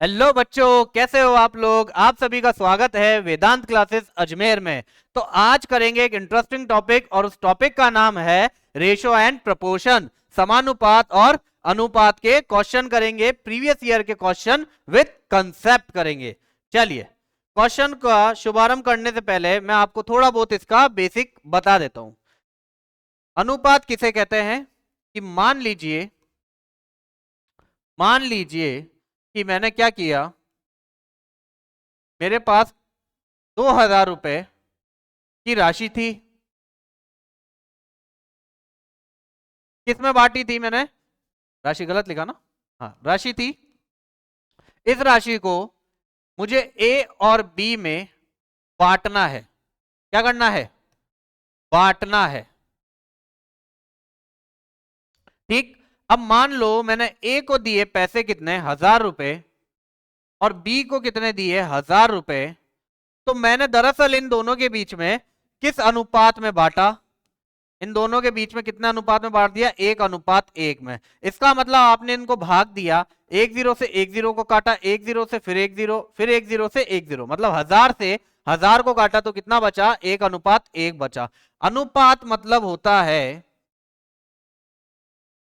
Hello बच्चों, कैसे हो आप लोग। आप सभी का स्वागत है वेदांत क्लासेस अजमेर में। तो आज करेंगे एक इंटरेस्टिंग टॉपिक और उस टॉपिक का नाम है रेशो एंड प्रपोर्शन। समानुपात और अनुपात के क्वेश्चन करेंगे, प्रीवियस ईयर के क्वेश्चन विद कंसेप्ट करेंगे। चलिए, क्वेश्चन का शुभारंभ करने से पहले मैं आपको थोड़ा बहुत इसका बेसिक बता देता हूं। अनुपात किसे कहते हैं कि मान लीजिए कि मैंने क्या किया, मेरे पास 2,000 रुपए की राशि थी। किसमें बांटी थी मैंने? राशि गलत लिखा ना। हाँ, राशि थी। इस राशि को मुझे ए और बी में बांटना है। क्या करना है? बांटना है। ठीक। अब मान लो मैंने ए को दिए पैसे कितने, 1,000 रुपए, और बी को कितने दिए, 1,000 रुपए। तो मैंने दरअसल इन दोनों के बीच में किस अनुपात में बांटा? इन दोनों के बीच में कितने अनुपात में बांट दिया? 1:1 में। इसका मतलब आपने इनको भाग दिया, एक जीरो से एक जीरो को काटा, एक जीरो से फिर एक जीरो, फिर एक जीरो से एक जीरो, मतलब 1,000 से 1,000 को काटा तो कितना बचा? 1:1 बचा। अनुपात मतलब होता है,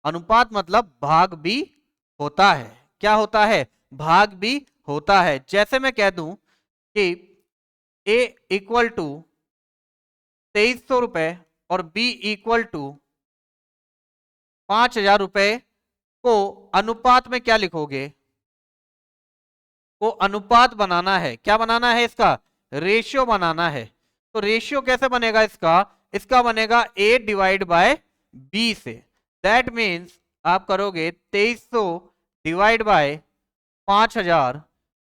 अनुपात मतलब भाग भी होता है। क्या होता है? भाग भी होता है। जैसे मैं कह दूं कि ए इक्वल टू 2,300 रुपए और बी इक्वल टू 5,000 रुपए, को अनुपात में क्या लिखोगे? को अनुपात बनाना है। क्या बनाना है? इसका रेशियो बनाना है। तो रेशियो कैसे बनेगा इसका? इसका बनेगा ए डिवाइड बाय बी से। दैट मीन्स आप करोगे 2,300 डिवाइड बाय 5,000।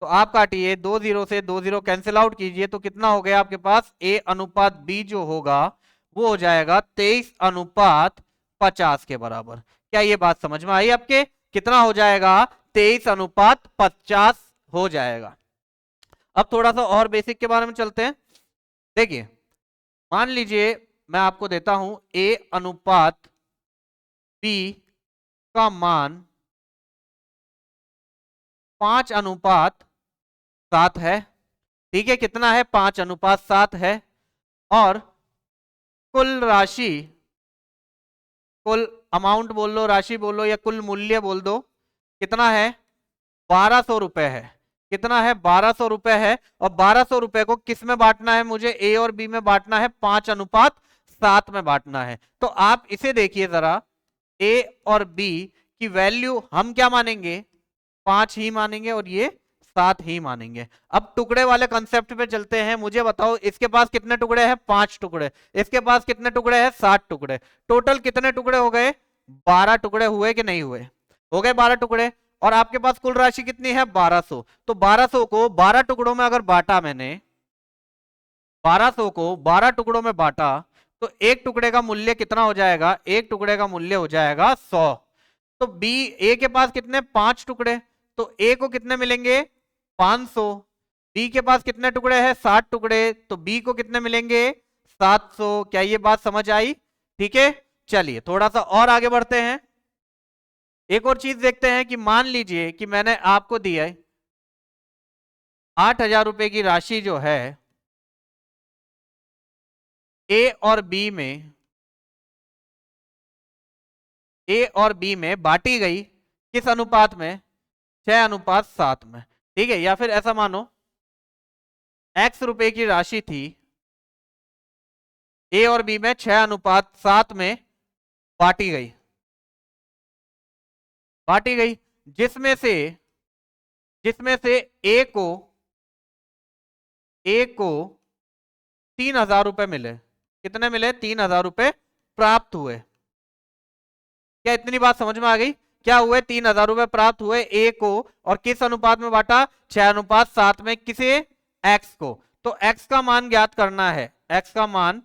तो आप काटिए, 2 जीरो से 2 जीरो कैंसिल आउट कीजिए, तो कितना हो गया आपके पास? ए अनुपात बी जो होगा वो हो जाएगा 23:50 के बराबर। क्या ये बात समझ में आई आपके? कितना हो जाएगा? 23:50 हो जाएगा। अब थोड़ा सा और बेसिक के बारे में चलते हैं। देखिए, मान लीजिए मैं आपको देता हूं ए अनुपात बी का मान 5:7 है। ठीक है, कितना है? 5:7 है। और कुल राशि, कुल अमाउंट बोल लो, राशि बोलो, या कुल मूल्य बोल दो, कितना है? 1,200 रुपए है। कितना है? 1,200 रुपए है। और 1,200 रुपए को किस में बांटना है? मुझे ए और बी में बांटना है, 5:7 में बांटना है। तो आप इसे देखिए जरा, ए और बी की वैल्यू हम क्या मानेंगे? 5 ही मानेंगे और ये 7 ही मानेंगे। अब टुकड़े वाले कंसेप्ट पे चलते हैं। मुझे बताओ, इसके पास कितने टुकड़े हैं? 5 टुकड़े। इसके पास कितने टुकड़े हैं? 7 टुकड़े। टोटल कितने टुकड़े हो गए? 12 टुकड़े हुए कि नहीं हुए? हो गए 12 टुकड़े। और आपके पास कुल राशि कितनी है? 1,200। तो 1,200 को 12 टुकड़ों में अगर बांटा मैंने, 1,200 को 12 टुकड़ों में बांटा, तो एक टुकड़े का मूल्य कितना हो जाएगा? एक टुकड़े का मूल्य हो जाएगा 100। तो बी, ए के पास कितने? 5 टुकड़े। तो ए को कितने मिलेंगे? 500। बी के पास कितने टुकड़े हैं? 60 टुकड़े। तो बी को कितने मिलेंगे? 700। क्या ये बात समझ आई? ठीक है। चलिए थोड़ा सा और आगे बढ़ते हैं। एक और चीज देखते हैं कि मान लीजिए कि मैंने आपको दिया 8,000 रुपए की राशि जो है ए और बी में, ए और बी में बांटी गई। किस अनुपात में? 6:7 में। ठीक है। या फिर ऐसा मानो, एक्स रुपए की राशि थी, ए और बी में 6:7 में बांटी गई, बांटी गई। जिसमें से जिसमें से ए को 3,000 रुपए मिले। कितने मिले? 3,000 रुपए प्राप्त हुए। क्या इतनी बात समझ में आ गई? क्या हुए? 3,000 रुपए प्राप्त हुए ए को। और किस अनुपात में बांटा? 6:7 में। किसे? एक्स को। तो एक्स का मान ज्ञात करना है, एक्स का मान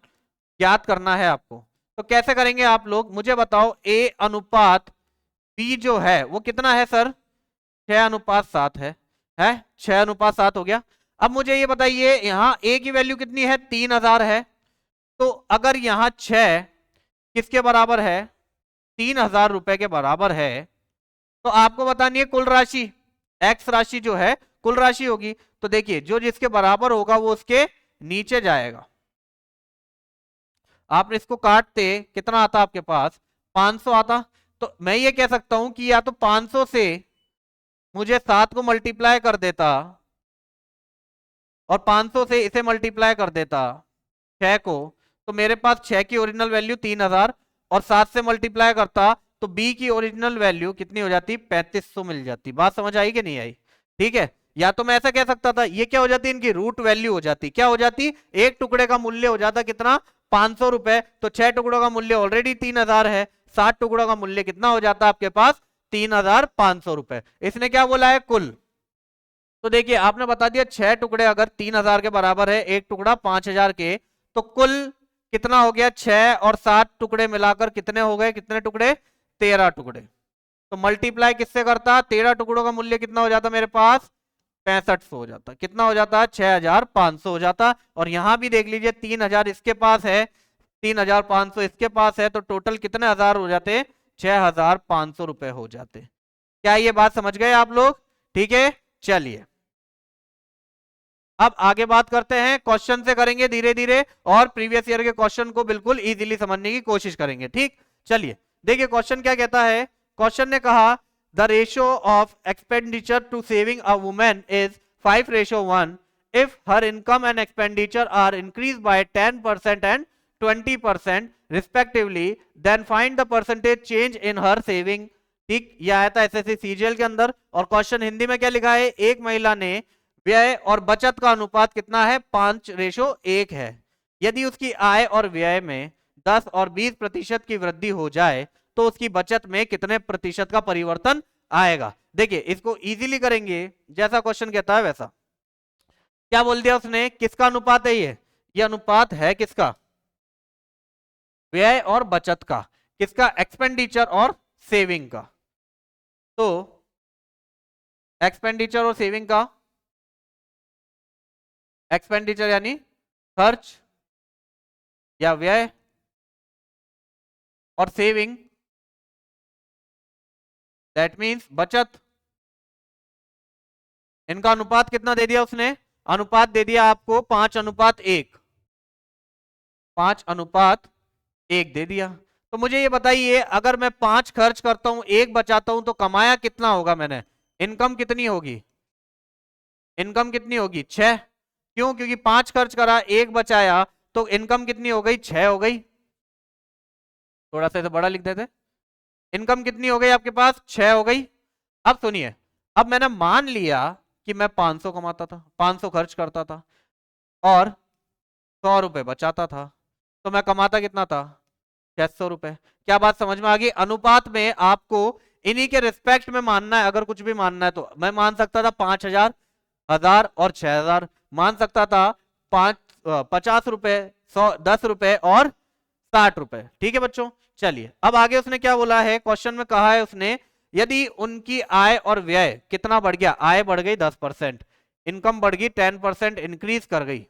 ज्ञात करना है आपको। तो कैसे करेंगे आप लोग? मुझे बताओ, ए अनुपात बी जो है वो कितना है सर? 6:7 है 6:7 हो गया। अब मुझे ये बताइए, यहां ए की वैल्यू कितनी है? 3,000 है। तो अगर यहां 6 किसके बराबर है? 3,000 रुपए के बराबर है, तो आपको बतानी है कुल राशि। एक्स राशि जो है कुल राशि होगी। तो देखिए जो जिसके बराबर होगा वो उसके नीचे जाएगा। आपने इसको काटते कितना आता आपके पास 500 आता। तो मैं ये कह सकता हूं कि या तो 500 से मुझे 7 को मल्टीप्लाई कर देता और 500 से इसे मल्टीप्लाई कर देता 6 को, तो मेरे पास 6 की ओरिजिनल वैल्यू 3000 और 7 से मल्टीप्लाई करता तो बी की ओरिजिनल वैल्यू कितनी हो जाती 3500 मिल जाती। बात समझ आई कि नहीं आई? ठीक है। या तो मैं ऐसा कह सकता था ये क्या हो जाती इनकी रूट वैल्यू हो जाती। क्या हो जाती? एक टुकड़े का मूल्य हो जाता कितना 500 रुपए। तो 6 टुकड़ों का मूल्य ऑलरेडी 3000 है, 7 टुकड़ों का मूल्य कितना हो जाता आपके पास 3500 रुपए। इसने क्या बोला है कुल। तो देखिए आपने बता दिया 6 टुकड़े अगर 3000 के बराबर है, एक टुकड़ा 5000 के, तो कुल कितना हो गया 6 और 7 टुकड़े मिलाकर कितने हो गए, कितने टुकड़े 13 टुकड़े। तो मल्टीप्लाई किससे करता 13 टुकड़ों का मूल्य कितना हो जाता मेरे पास 6500 हो जाता। कितना हो जाता 6500 हो जाता। और यहां भी देख लीजिए 3000 इसके पास है, 3500 इसके पास है, तो टोटल कितने हजार हो जाते 6500 रुपए हो जाते। क्या ये बात समझ गए आप लोग? ठीक है चलिए अब आगे बात करते हैं, क्वेश्चन से करेंगे धीरे धीरे और प्रीवियस ईयर के क्वेश्चन को बिल्कुल इजीली समझने की कोशिश करेंगे। ठीक चलिए देखिए क्वेश्चन क्या कहता है। क्वेश्चन ने कहा the ratio of expenditure to saving a women is 5:1 if her income and expenditure are increased by 10% and 20% respectively, then find the percentage change in her saving। ठीक यह आया था एसएससी सीजीएल के अंदर और क्वेश्चन हिंदी में क्या लिखा है, एक महिला ने व्यय और बचत का अनुपात कितना है 5:1 है। यदि उसकी आय और व्यय में 10 और 20% की वृद्धि हो जाए तो उसकी बचत में कितने प्रतिशत का परिवर्तन आएगा। देखिए इसको इजीली करेंगे जैसा क्वेश्चन कहता है वैसा। क्या बोल दिया उसने, किसका अनुपात है ये अनुपात है किसका, व्यय और बचत का, किसका एक्सपेंडिचर और सेविंग का। तो एक्सपेंडिचर और सेविंग का, एक्सपेंडिचर यानी खर्च या व्यय और सेविंग दैट मींस बचत, इनका अनुपात कितना दे दिया उसने, अनुपात दे दिया आपको 5:1, 5:1 दे दिया। तो मुझे ये बताइए अगर मैं 5 खर्च करता हूं 1 बचाता हूं तो कमाया कितना होगा मैंने, इनकम कितनी होगी, इनकम कितनी होगी 6। क्यों? क्योंकि 5 खर्च करा 1 बचाया तो इनकम कितनी हो गई 6 हो गई। थोड़ा सा इसे बड़ा लिख देते, इनकम कितनी हो गई आपके पास 6 हो गई। अब सुनिए, अब मैंने मान लिया कि मैं 500 कमाता था, 500 खर्च करता था और 100 रुपए बचाता था, तो मैं कमाता कितना था 600 रुपए। क्या बात समझ में आ गई? अनुपात में आपको इन्हीं के रिस्पेक्ट में मानना है। अगर कुछ भी मानना है तो मैं मान सकता था 5000, 1000 और 6000, मान सकता था 50 रुपए, 100, 10 रुपए और 60 रुपए। ठीक है बच्चों चलिए अब आगे उसने क्या बोला है, क्वेश्चन में कहा है उसने यदि उनकी आय और व्यय कितना बढ़ गया, आय बढ़ गई 10%, इनकम बढ़ गई 10%, इंक्रीज कर गई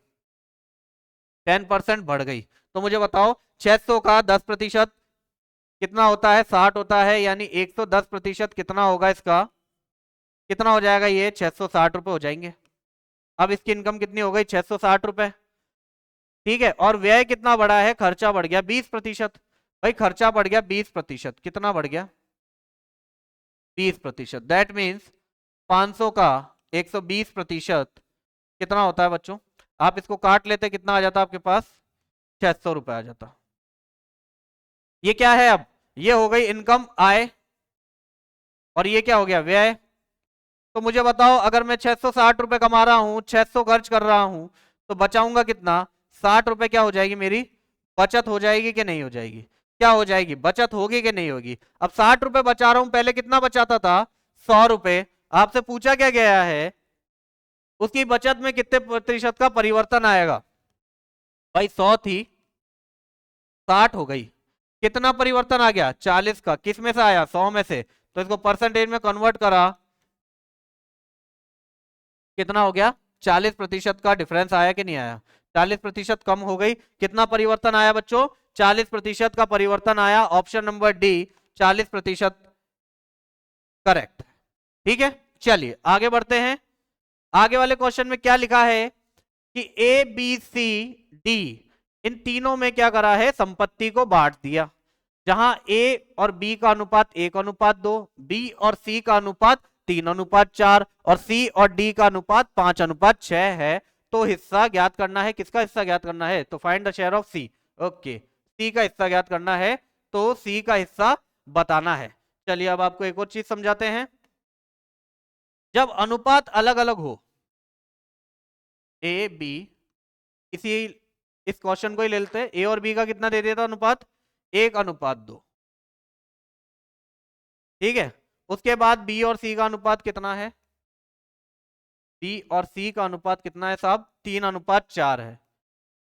10% बढ़ गई, तो मुझे बताओ 600 का 10% कितना होता है 60 होता है, यानी 110% कितना होगा इसका, कितना हो जाएगा ये 660 रुपए हो जाएंगे। अब इसकी इनकम कितनी हो गई 660 रुपए। ठीक है और व्यय कितना बढ़ा है, खर्चा बढ़ गया 20%। भाई खर्चा बढ़ गया 20%, कितना बढ़ गया 20%, दैट मीन्स 500 का 120% कितना होता है बच्चों, आप इसको काट लेते कितना आ जाता आपके पास 600 रुपए आ जाता। ये क्या है, अब ये हो गई इनकम आय और ये क्या हो गया व्यय। तो मुझे बताओ अगर मैं 660 रुपए कमा रहा हूं, 600 खर्च कर रहा हूं, तो बचाऊंगा कितना 60 रुपए, क्या हो जाएगी मेरी बचत हो जाएगी कि नहीं हो जाएगी, क्या हो जाएगी बचत होगी कि नहीं होगी। अब 60 रुपए बचा रहा हूं, पहले कितना बचाता था 100 रुपए, आपसे पूछा क्या गया है उसकी बचत में कितने प्रतिशत का परिवर्तन आएगा। भाई 100 थी 60 हो गई, कितना परिवर्तन आ गया 40 का, किस में से आया 100 में से, तो इसको परसेंटेज में कन्वर्ट करा कितना हो गया 40% का डिफरेंस आया कि नहीं आया, 40% कम हो गई। कितना परिवर्तन आया बच्चों 40% का परिवर्तन आया। Option number D 40% correct. ठीक है चलिए आगे बढ़ते हैं। आगे वाले क्वेश्चन में क्या लिखा है कि ए बी सी डी इन तीनों में क्या करा है, संपत्ति को बांट दिया, जहां ए और बी का अनुपात 1:2, बी और सी का अनुपात 3:4 और सी और डी का अनुपात 5:6 है। तो हिस्सा ज्ञात करना है, किसका हिस्सा ज्ञात करना है, तो find the share of C. Okay, C का हिस्सा ज्ञात करना है, तो सी का हिस्सा बताना है। चलिए अब आपको एक और चीज समझाते हैं। जब अनुपात अलग अलग हो, ए बी, इस क्वेश्चन को ही ले लेते हैं, ए और बी का कितना दे दिया था अनुपात, 1:2, ठीक है। उसके बाद बी और सी का अनुपात कितना है, बी और सी का अनुपात कितना है साहब, 3:4 है।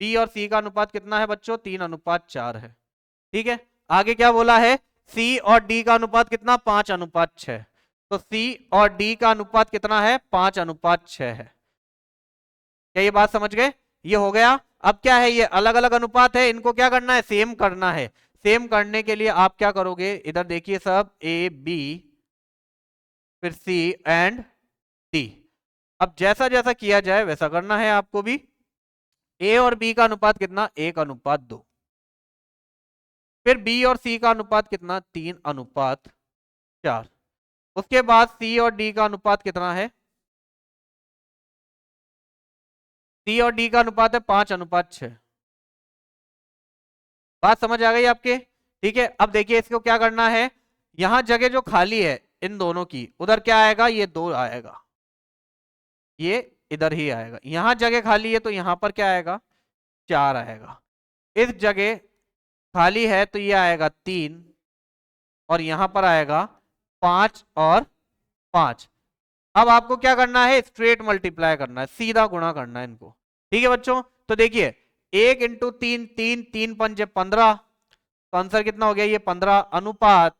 बी और सी का अनुपात कितना है बच्चों, 3:4 है, ठीक है। आगे क्या बोला है, सी और डी का अनुपात कितना, 5:6। तो सी और डी का अनुपात कितना है, 5:6 है। क्या ये बात समझ गए, ये हो गया। अब क्या है, ये अलग अलग अनुपात है, इनको क्या करना है, सेम करना है। सेम करने के लिए आप क्या करोगे, इधर देखिए सब, ए बी फिर सी एंड डी। अब जैसा जैसा किया जाए वैसा करना है आपको भी। ए और बी का अनुपात कितना, 1:2। फिर बी और सी का अनुपात कितना, 3:4। उसके बाद सी और डी का अनुपात कितना है, सी और डी का अनुपात है 5:6। बात समझ आ गई आपके, ठीक है। अब देखिए इसको क्या करना है, यहां जगह जो खाली है इन दोनों की, उधर क्या आएगा, ये 2 आएगा, ये इधर ही आएगा। यहां जगह खाली है तो यहां पर क्या आएगा, 4 आएगा। इस जगह खाली है तो ये आएगा 3 और यहां पर आएगा 5 और 5। अब आपको क्या करना है, स्ट्रेट मल्टीप्लाई करना है, सीधा गुणा करना है इनको, ठीक है बच्चों। तो देखिए 1 × 3, 3, 3 पंजे 15, तो आंसर कितना हो गया, ये 15 अनुपात।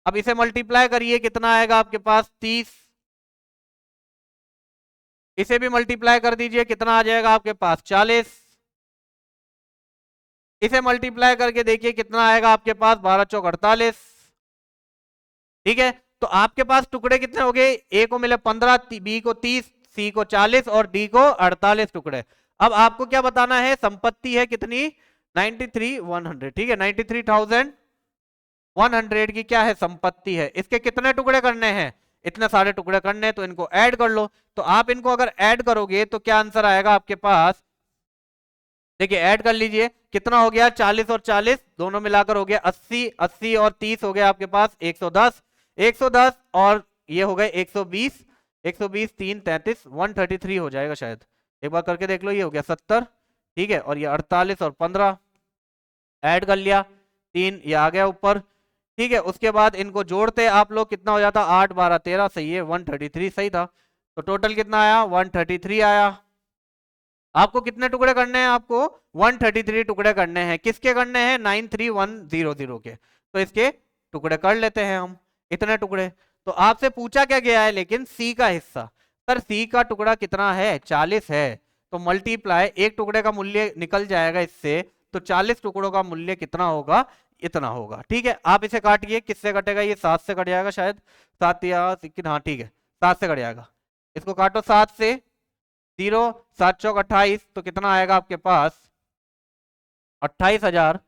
अब इसे मल्टीप्लाई करिए, कितना आएगा आपके पास, 30। इसे भी मल्टीप्लाई कर दीजिए, कितना आ जाएगा आपके पास, 40। इसे मल्टीप्लाई करके देखिए कितना आएगा आपके पास, 12 चौक 48, ठीक है। तो आपके पास टुकड़े कितने हो गए, ए को मिले 15, बी को 30, सी को 40 और डी को 48 टुकड़े। अब आपको क्या बताना है, संपत्ति है कितनी, 93,100, ठीक है। 93,100 की क्या है, संपत्ति है। इसके कितने टुकड़े करने हैं, इतने सारे टुकड़े करने हैं, तो इनको ऐड कर लो। तो आप इनको अगर ऐड करोगे तो क्या आंसर आएगा आपके पास, देखिए ऐड कर लीजिए, कितना हो गया, 40 और 40 दोनों मिलाकर हो गया 80, 80 और 30 हो गया आपके पास 110, 110 और ये हो गए 120, 120 3 33, 133 हो जाएगा शायद, एक बार करके देख लो। ये हो गया 70, ठीक है। और ये 48 और 15 ऐड कर लिया, 3 ये आ गया ऊपर, ठीक है। उसके बाद इनको जोड़ते आप लोग, कितना हो जाता, 8 12 13, सही है, 133 सही था। तो टोटल कितना आया, 133 आया। आपको कितने टुकड़े करने हैं, आपको 133 टुकड़े करने हैं। किसके करने हैं, 93,100 के। तो इसके टुकड़े कर लेते हैं हम, इतने टुकड़े। तो आपसे पूछा क्या गया है, लेकिन सी का हिस्सा, सर सी का टुकड़ा कितना है, 40 है। तो मल्टीप्लाई, एक टुकड़े का मूल्य निकल जाएगा इससे, तो 40 टुकड़ों का मूल्य कितना होगा, इतना होगा, ठीक है। आप इसे काटिए, किससे कटेगा, ये 7 से कट जाएगा शायद, 7 या हाँ ठीक है 7 से कट जाएगा। इसको काटो 7 से, 0 7 चौक 28, तो कितना आएगा आपके पास, 28,000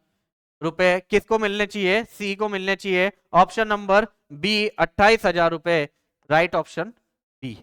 रुपए। किसको मिलने चाहिए, सी को मिलने चाहिए। ऑप्शन नंबर बी, 28,000 रुपए, राइट ऑप्शन बी।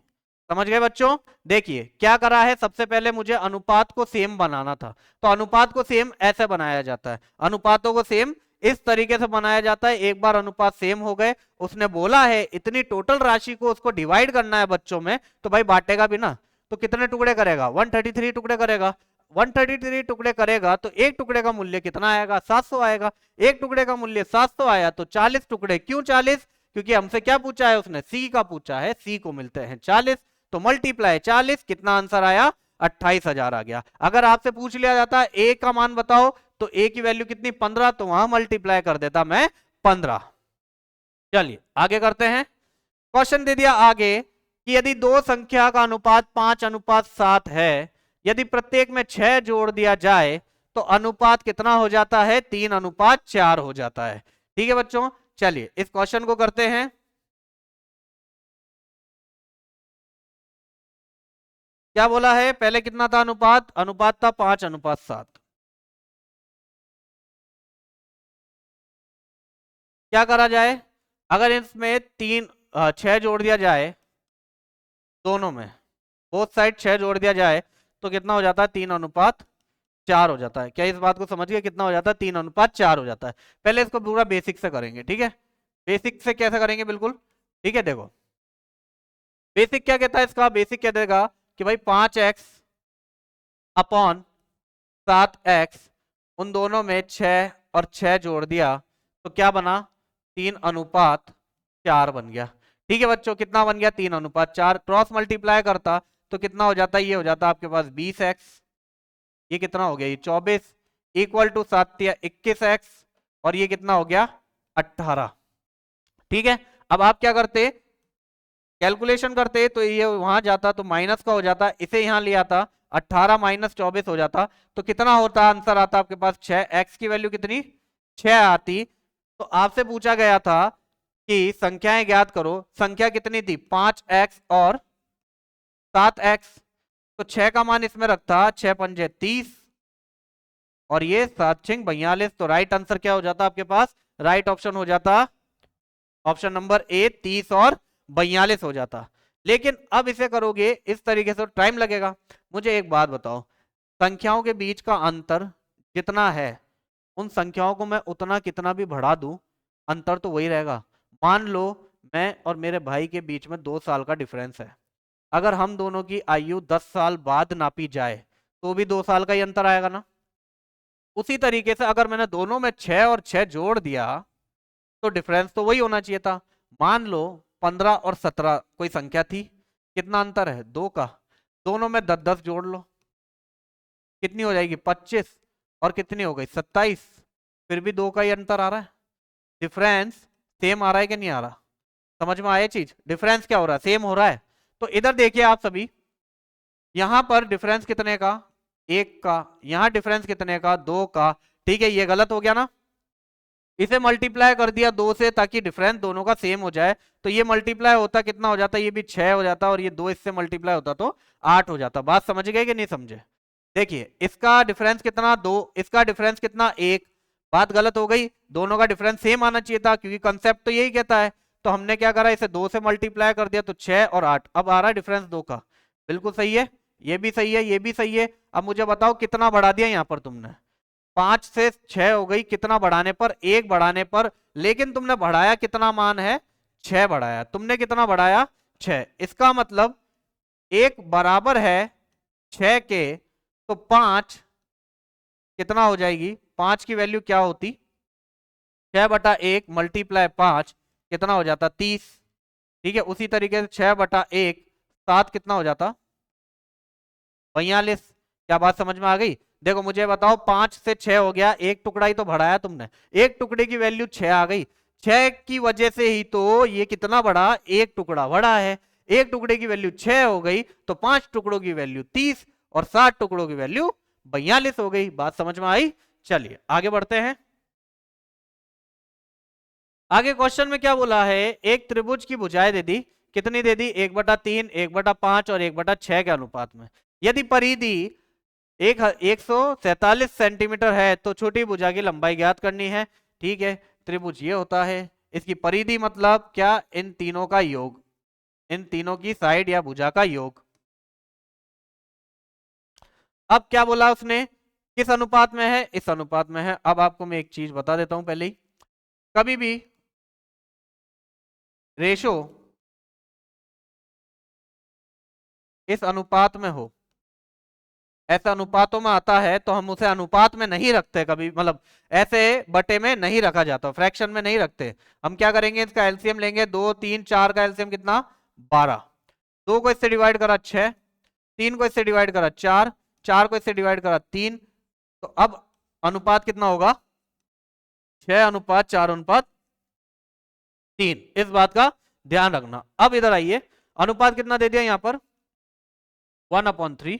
समझ गए बच्चों। देखिए क्या करा है, सबसे पहले मुझे अनुपात को सेम बनाना था। तो अनुपात को सेम ऐसे बनाया जाता है, अनुपातों को सेम इस तरीके से बनाया जाता है। एक बार अनुपात सेम हो गए, उसने बोला है इतनी टोटल राशि को उसको डिवाइड करना है बच्चों में, तो भाई बांटेगा भी ना। तो कितने टुकड़े करेगा, 133 टुकड़े करेगा। 133 टुकड़े करेगा तो एक टुकड़े का मूल्य कितना आएगा, 700 आएगा। एक टुकड़े का मूल्य 700 आया तो 40 टुकड़े, क्यों 40, क्योंकि हमसे क्या पूछा है उसने, सी का पूछा है, सी को मिलते हैं 40। तो मल्टीप्लाई 40, कितना आंसर आया, 28,000 आ गया। अगर आपसे पूछ लिया जाता है ए का मान बताओ, तो ए की वैल्यू कितनी, 15, तो वहां मल्टीप्लाई कर देता मैं 15। चलिए आगे करते हैं। क्वेश्चन दे दिया आगे कि यदि दो संख्या का अनुपात 5:7 है, यदि प्रत्येक में 6 जोड़ दिया जाए तो अनुपात कितना हो जाता है, 3:4 हो जाता है। ठीक है बच्चों, चलिए इस क्वेश्चन को करते हैं। क्या बोला है, पहले कितना था अनुपात, अनुपात था 5:7। क्या करा जाए, अगर इसमें 6 जोड़ दिया जाए, दोनों में बोथ साइड 6 जोड़ दिया जाए तो कितना हो जाता है, 3:4 हो जाता है। क्या इस बात को समझ गए, कितना हो जाता है, 3:4 हो जाता है। पहले इसको पूरा बेसिक से करेंगे, ठीक है, बेसिक से कैसे करेंगे, बिल्कुल ठीक है। देखो बेसिक क्या कहता है इसका, बेसिक क्या देगा कि भाई 5x अपॉन 7x, उन दोनों में 6 और 6 जोड़ दिया तो क्या बना, 3:4 बन गया। ठीक है बच्चों, कितना बन गया, 3:4। क्रॉस मल्टीप्लाई करता तो कितना हो जाता है, ये हो जाता है आपके पास 20x, ये कितना हो गया, ये 24 इक्वल टू 7×21x, और ये कितना हो गया, 18। ठीक है, अब आप क्या करते, कैलकुलेशन करते तो ये वहां जाता तो माइनस का हो जाता, इसे यहां ले आता, 18 माइनस 24 हो जाता, तो कितना होता, आंसर आता आपके पास 6। एक्स की वैल्यू कितनी, 6 आती। तो आपसे पूछा गया था कि संख्याएं ज्ञात करो, संख्या कितनी थी, 5x और 7x, तो 6 का मान इसमें रखता, 6×5 = 30, और ये 7×6 = 42। तो राइट आंसर क्या हो जाता आपके पास, राइट ऑप्शन हो जाता ऑप्शन नंबर ए, 30 और 42 हो जाता। लेकिन अब इसे करोगे इस तरीके से टाइम लगेगा। मुझे एक बात बताओ, संख्याओं के बीच का अंतर कितना है, उन संख्याओं को मैं उतना कितना भी बढ़ा दूं, अंतर तो वही रहेगा। मान लो मैं और मेरे भाई के बीच में 2 साल का डिफरेंस है, अगर हम दोनों की आयु 10 साल बाद नापी जाए तो भी 2 साल का ही अंतर आएगा ना। उसी तरीके से अगर मैंने दोनों में 6 और 6 जोड़ दिया तो डिफरेंस तो वही होना चाहिए था। मान लो 15 और 17 कोई संख्या थी, कितना अंतर है, 2 का, दोनों में 10-10 जोड़ लो, कितनी हो जाएगी, 25, और कितनी हो गई, 27, फिर भी 2 का ही अंतर आ रहा है। डिफरेंस सेम आ रहा है कि नहीं आ रहा, समझ में आया चीज, डिफरेंस क्या हो रहा है, सेम हो रहा है। तो इधर देखिए आप सभी, यहां पर डिफरेंस कितने का, 1 का, यहां डिफरेंस कितने का, 2 का। ठीक है, ये गलत हो गया ना, इसे मल्टीप्लाई कर दिया 2 से ताकि डिफरेंस दोनों का सेम हो जाए, तो ये मल्टीप्लाई होता कितना हो जाता, ये भी 6 हो जाता, और ये 2 इससे मल्टीप्लाई होता तो 8 हो जाता। बात समझ गए कि नहीं समझे, देखिए इसका डिफरेंस कितना, 2, इसका डिफरेंस कितना, 1। बात गलत हो गई, दोनों का डिफरेंस सेम आना चाहिए था, क्योंकि कंसेप्ट तो यही कहता है। तो हमने क्या करा, इसे 2 से मल्टीप्लाई कर दिया तो 6 और 8, अब आ रहा है डिफरेंस 2 का। बिल्कुल सही है, ये भी सही है, ये भी सही है। अब मुझे बताओ कितना बढ़ा दिया यहां पर तुमने, 5 से 6 हो गई, कितना बढ़ाने पर, 1 बढ़ाने पर, लेकिन तुमने बढ़ाया कितना मान है, 6 बढ़ाया, तुमने कितना बढ़ाया, 6। इसका मतलब 1 बराबर है 6 के, तो 5 कितना हो जाएगी, 5 की वैल्यू क्या होती, 6/1 मल्टीप्लाई 5 कितना हो जाता, 30। ठीक है, उसी तरीके से 6/1 7 कितना हो जाता, 42। क्या बात समझ में आ गई, देखो मुझे बताओ 5 से 6 हो गया, एक टुकड़ा ही तो बढ़ाया तुमने, एक टुकड़े की वैल्यू 6 आ गई, 6 की वजह से ही तो ये कितना बढ़ा, एक टुकड़ा बढ़ा है। एक टुकड़े की वैल्यू 6 हो गई तो 5 टुकड़ों की वैल्यू 30, और 7 टुकड़ों की वैल्यू 42 हो गई। बात समझ में आई, चलिए आगे बढ़ते हैं। आगे क्वेश्चन में क्या बोला है, एक त्रिभुज की भुजाएं दे दी, कितनी दे दी, 1/3, 1/5 और 1/6 के अनुपात में। यदि परिधि 147 सेंटीमीटर है तो छोटी भुजा की लंबाई ज्ञात करनी है। ठीक है, त्रिभुज ये होता है, इसकी परिधि मतलब क्या, इन तीनों का योग, इन तीनों की साइड या भुजा का योग। अब क्या बोला उसने, किस अनुपात में है, इस अनुपात में है। अब आपको मैं एक चीज बता देता हूं पहले ही, कभी भी रेशो इस अनुपात में हो, ऐसे अनुपातों में आता है तो हम उसे अनुपात में नहीं रखते कभी, मतलब ऐसे बटे में नहीं रखा जाता, फ्रैक्शन में नहीं रखते। हम क्या करेंगे, इसका एलसीएम लेंगे, 2 3 4 का एलसीएम कितना, 12, 2 को इससे डिवाइड करा 6, 3 को इससे डिवाइड करा 4, 4 को इससे डिवाइड करा 3, तो अब अनुपात कितना होगा, 6:4:3। इस बात का ध्यान रखना। अब इधर आइए, अनुपात कितना दे दिया यहां पर, 1/3,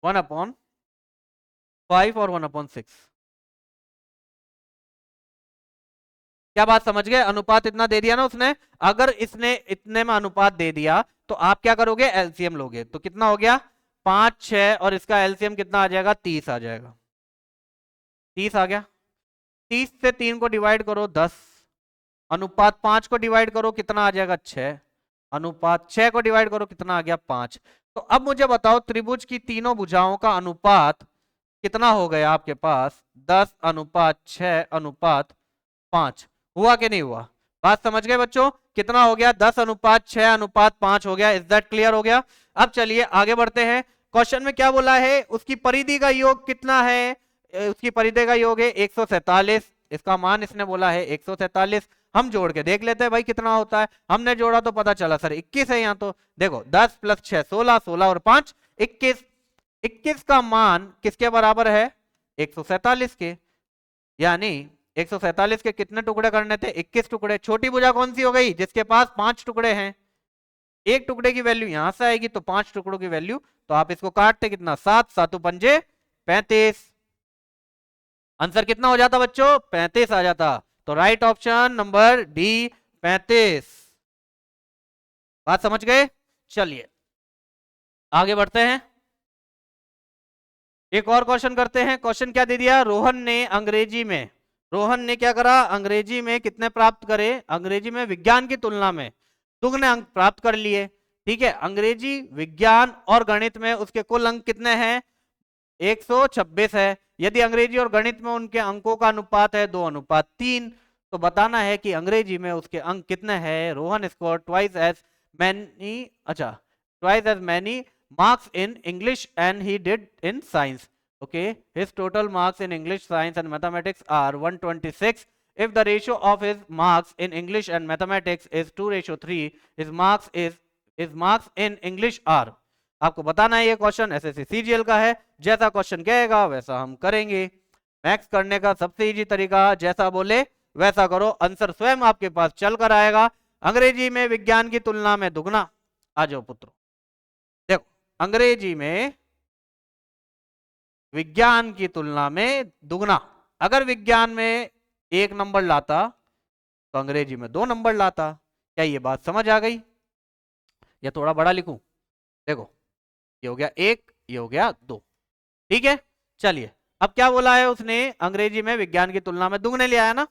1/5 और 1/6। क्या बात समझ गए? अनुपात इतना दे दिया ना उसने, अगर इसने इतने में अनुपात दे दिया तो आप क्या करोगे, एलसीएम लोगे। तो कितना हो गया, 5 6 और इसका एलसीएम कितना आ जाएगा, 30 आ जाएगा। 30 आ गया। 30 से 3 को डिवाइड करो 10, अनुपात 5 को डिवाइड करो कितना आ जाएगा 6, अनुपात 6 को डिवाइड करो कितना आ गया 5। तो अब मुझे बताओ त्रिभुज की तीनों भुजाओं का अनुपात कितना हो गया आपके पास, 10 अनुपात 6 अनुपात 5। हुआ कि नहीं हुआ? बात समझ गए बच्चों? कितना हो गया, 10 अनुपात 6 अनुपात 5 हो गया। इज दैट क्लियर हो गया? अब चलिए आगे बढ़ते हैं। क्वेश्चन में क्या बोला है, उसकी परिधि का योग कितना है, उसकी परिधि का योग है 147, इसका मान इसने बोला है 147। हम जोड़ के देख लेते हैं भाई कितना होता है। हमने जोड़ा तो पता चला सर 21 है यहाँ। तो देखो 10 + 6 16, 16 और 5 21। 21 का मान किसके बराबर है, 147 के। यानी 147 के कितने टुकड़े करने थे, 21 टुकड़े। छोटी भुजा कौन सी हो गई, जिसके पास 5 टुकड़े हैं। एक टुकड़े की वैल्यू यहां से आएगी तो 5 टुकड़ों की वैल्यू, तो आप इसको काटते कितना, 7 7 पंजे 35। आंसर कितना हो जाता बच्चों, 35 आ जाता। तो राइट ऑप्शन नंबर डी 35। बात समझ गए? चलिए आगे बढ़ते हैं, एक और क्वेश्चन करते हैं। क्वेश्चन क्या दे दिया, रोहन ने क्या करा, अंग्रेजी में कितने प्राप्त करे, अंग्रेजी में विज्ञान की तुलना में दुगने अंक प्राप्त कर लिए। ठीक है, अंग्रेजी विज्ञान और गणित में उसके कुल अंक कितने हैं, 126 है। यदि अंग्रेजी और गणित में उनके अंकों का अनुपात है 2:3, तो बताना है कि अंग्रेजी में उसके अंक कितने हैं। Rohan score twice as many marks in English and he did in science. Okay, his total marks in English, science and mathematics are 126. If the ratio of his marks in English and mathematics is 2:3, his marks in English are, आपको बताना है। ये question SSC CGL का है, जैसा question कहेगा वैसा हम करेंगे। मैथ्स करने का सबसे इजी तरीका, जैसा बोले वैसा करो, आंसर स्वयं आपके पास चल कर आएगा। अंग्रेजी में विज्ञान की तुलना में दुगना, आ जाओ पुत्रों। अंग्रेजी में विज्ञान की तुलना में दुगना। अगर विज्ञान में 1 नंबर लाता तो अंग्रेजी में 2 नंबर लाता। क्या ये बात समझ आ गई, या थोड़ा बड़ा लिखूं? देखो ये हो गया 1, ये हो गया 2। ठीक है, चलिए अब क्या बोला है उसने, अंग्रेजी में विज्ञान की तुलना में दुगने ले आया ना,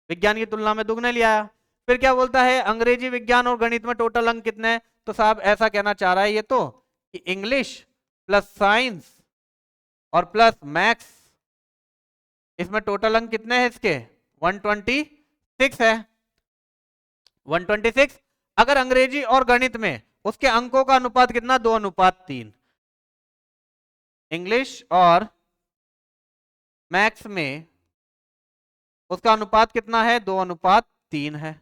विज्ञान की तुलना में दुगने ले आया। फिर क्या बोलता है, अंग्रेजी विज्ञान और गणित में टोटल अंक कितने हैं। तो साहब ऐसा कहना चाह रहा है ये तो कि इंग्लिश प्लस साइंस और प्लस मैथ्स, इसमें टोटल अंक कितने हैं इसके, 126 है। 126। अगर अंग्रेजी और गणित में उसके अंकों का अनुपात कितना, 2:3। इंग्लिश और मैथ्स में उसका अनुपात कितना है, 2:3 है।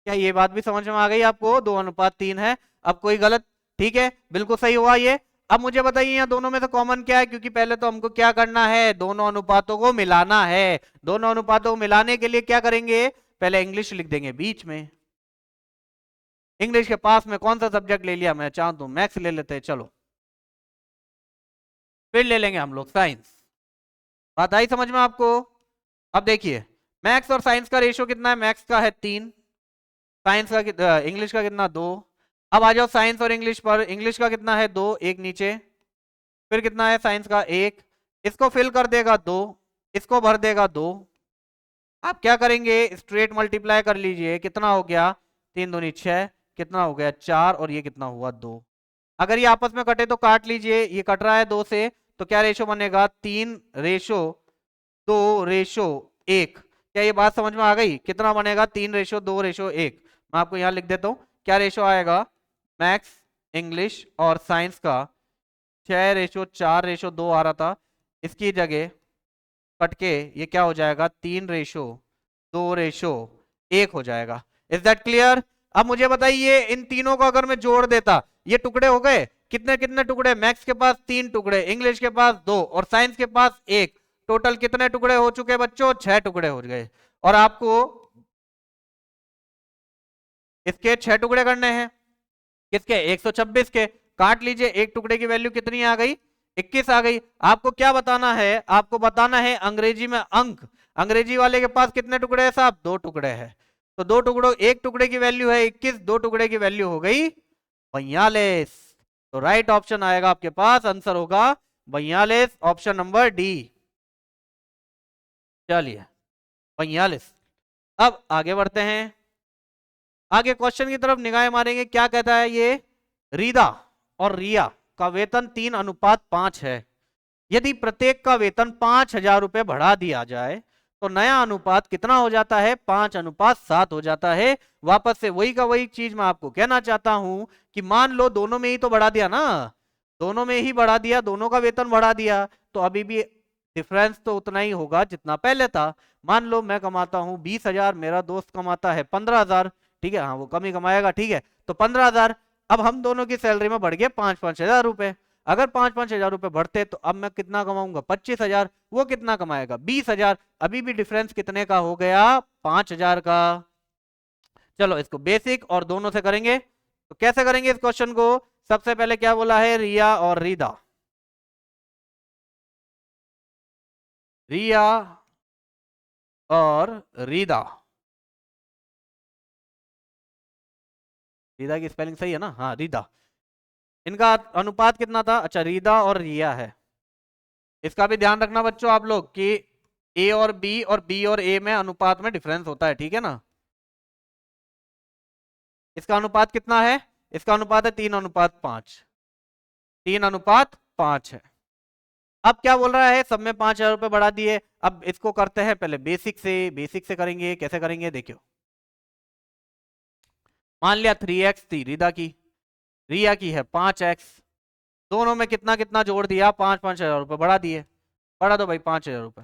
क्या ये बात भी समझ में आ गई आपको, 2:3 है। अब कोई गलत, ठीक है बिल्कुल सही हुआ ये। अब मुझे बताइए यहाँ दोनों में से कॉमन क्या है, क्योंकि पहले तो हमको क्या करना है, दोनों अनुपातों को मिलाना है। दोनों अनुपातों को मिलाने के लिए क्या करेंगे, पहले इंग्लिश लिख देंगे बीच में। इंग्लिश के पास में कौन सा सब्जेक्ट ले लिया, मैं चाहूं तो मैथ्स ले लेते हैं, चलो। फिर ले लेंगे हम लोग साइंस। बात आई समझ में आपको? अब देखिए मैथ्स और साइंस का रेशियो कितना है, मैथ्स का है 3, साइंस का इंग्लिश का कितना 2। अब आ जाओ साइंस और इंग्लिश पर, इंग्लिश का कितना है 2, एक नीचे। फिर कितना है साइंस का 1, इसको फिल कर देगा 2, इसको भर देगा 2। आप क्या करेंगे, स्ट्रेट मल्टीप्लाई कर लीजिए, कितना हो गया 3 दूनी 6, कितना हो गया 4 और ये कितना हुआ 2। अगर ये आपस में कटे तो काट लीजिए, ये कट रहा है 2 से, तो क्या रेशो बनेगा, 3:2:1। क्या ये बात समझ में आ गई, कितना बनेगा 3:2:1। मैं आपको यहां लिख देता हूं क्या रेशो आएगा, मैथ्स इंग्लिश और साइंस का 6:4:2 आ रहा था, इसकी जगह कट के ये क्या हो जाएगा 3:2:1 हो जाएगा। Is that clear? अब मुझे बताइए इन तीनों को अगर मैं जोड़ देता, ये टुकड़े हो गए, कितने कितने टुकड़े, मैथ्स के पास 3 टुकड़े, इंग्लिश के पास 2 और साइंस के पास 1, टोटल कितने टुकड़े हो चुके बच्चों, 6 टुकड़े हो गए। और आपको इसके 6 टुकड़े करने हैं, किसके, 126 के। काट लीजिए, एक टुकड़े की वैल्यू कितनी आ गई, 21 आ गई। आपको क्या बताना है, आपको बताना है अंग्रेजी में अंक। अंग्रेजी वाले के पास कितने टुकड़े हैं साहब, 2 टुकड़े हैं। तो दो टुकड़ों, एक टुकड़े की वैल्यू है 21, दो टुकड़े की वैल्यू हो गई 42। तो राइट ऑप्शन आएगा आपके पास, आंसर होगा 42, ऑप्शन नंबर डी। चलिए 42। अब आगे बढ़ते हैं, आगे क्वेश्चन की तरफ निगाहें मारेंगे। क्या कहता है ये, रीदा और रिया का वेतन 3:5 है। यदि प्रत्येक का वेतन 5,000 रुपए बढ़ा दिया जाए तो नया अनुपात कितना हो जाता है, 5:7 हो जाता है। वापस से वही का वही चीज मैं आपको कहना चाहता हूं कि मान लो दोनों में ही तो बढ़ा दिया ना, दोनों में ही बढ़ा दिया, दोनों का वेतन बढ़ा दिया, तो अभी भी डिफरेंस तो उतना ही होगा जितना पहले था। मान लो मैं कमाता हूं 20,000, मेरा दोस्त कमाता है 15,000, ठीक है, हाँ वो कम ही कमाएगा, ठीक है, तो 15,000। अब हम दोनों की सैलरी में बढ़ गए 5,000 रुपए। अगर 5,000 रुपए बढ़ते तो अब मैं कितना कमाऊंगा, 25,000, वो कितना कमाएगा 20,000। अभी भी डिफरेंस कितने का हो गया, 5,000 का। चलो इसको बेसिक और दोनों से करेंगे, तो कैसे करेंगे इस क्वेश्चन को। सबसे पहले क्या बोला है, रिया और रीदा, रिया और रीदा, रीदा की स्पेलिंग सही है ना, हाँ रीदा, इनका अनुपात कितना था, अच्छा रीदा और रिया है। इसका भी ध्यान रखना बच्चों आप लोग कि ए और बी और बी और ए में अनुपात में डिफरेंस होता है, ठीक है ना। इसका अनुपात कितना है, इसका अनुपात है 3:5, 3:5 है। अब क्या बोल रहा है, सब में 5,000 रुपए बढ़ा दिए। अब इसको करते हैं पहले बेसिक से, बेसिक से करेंगे, कैसे करेंगे देखियो। मान लिया 3x थी रीदा की, रिया की है 5x, दोनों में कितना कितना जोड़ दिया, 5,000 रुपए बढ़ा दिए। बढ़ा दो भाई 5,000 रुपए,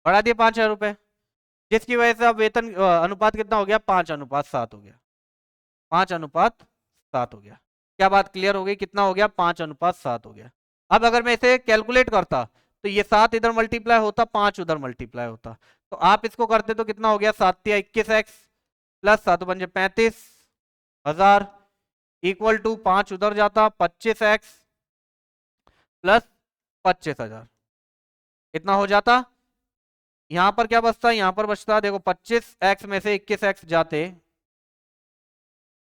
बढ़ा दिए 5,000 रुपए, जिसकी वजह से अब वेतन अनुपात कितना हो गया, 5:7 हो गया, 5:7 हो गया। क्या बात क्लियर हो गई, कितना हो गया, 5:7 हो गया। अब अगर मैं इसे कैलकुलेट करता तो ये 7 इधर मल्टीप्लाई होता, 5 उधर मल्टीप्लाई होता, तो आप इसको करते तो कितना हो गया, 7×21x प्लस 7×5 = 35,000 इक्वल टू 5 उधर जाता, 25x प्लस 25,000, इतना हो जाता। यहां पर क्या बचता, यहां पर बचता देखो 25x में से 21x जाते,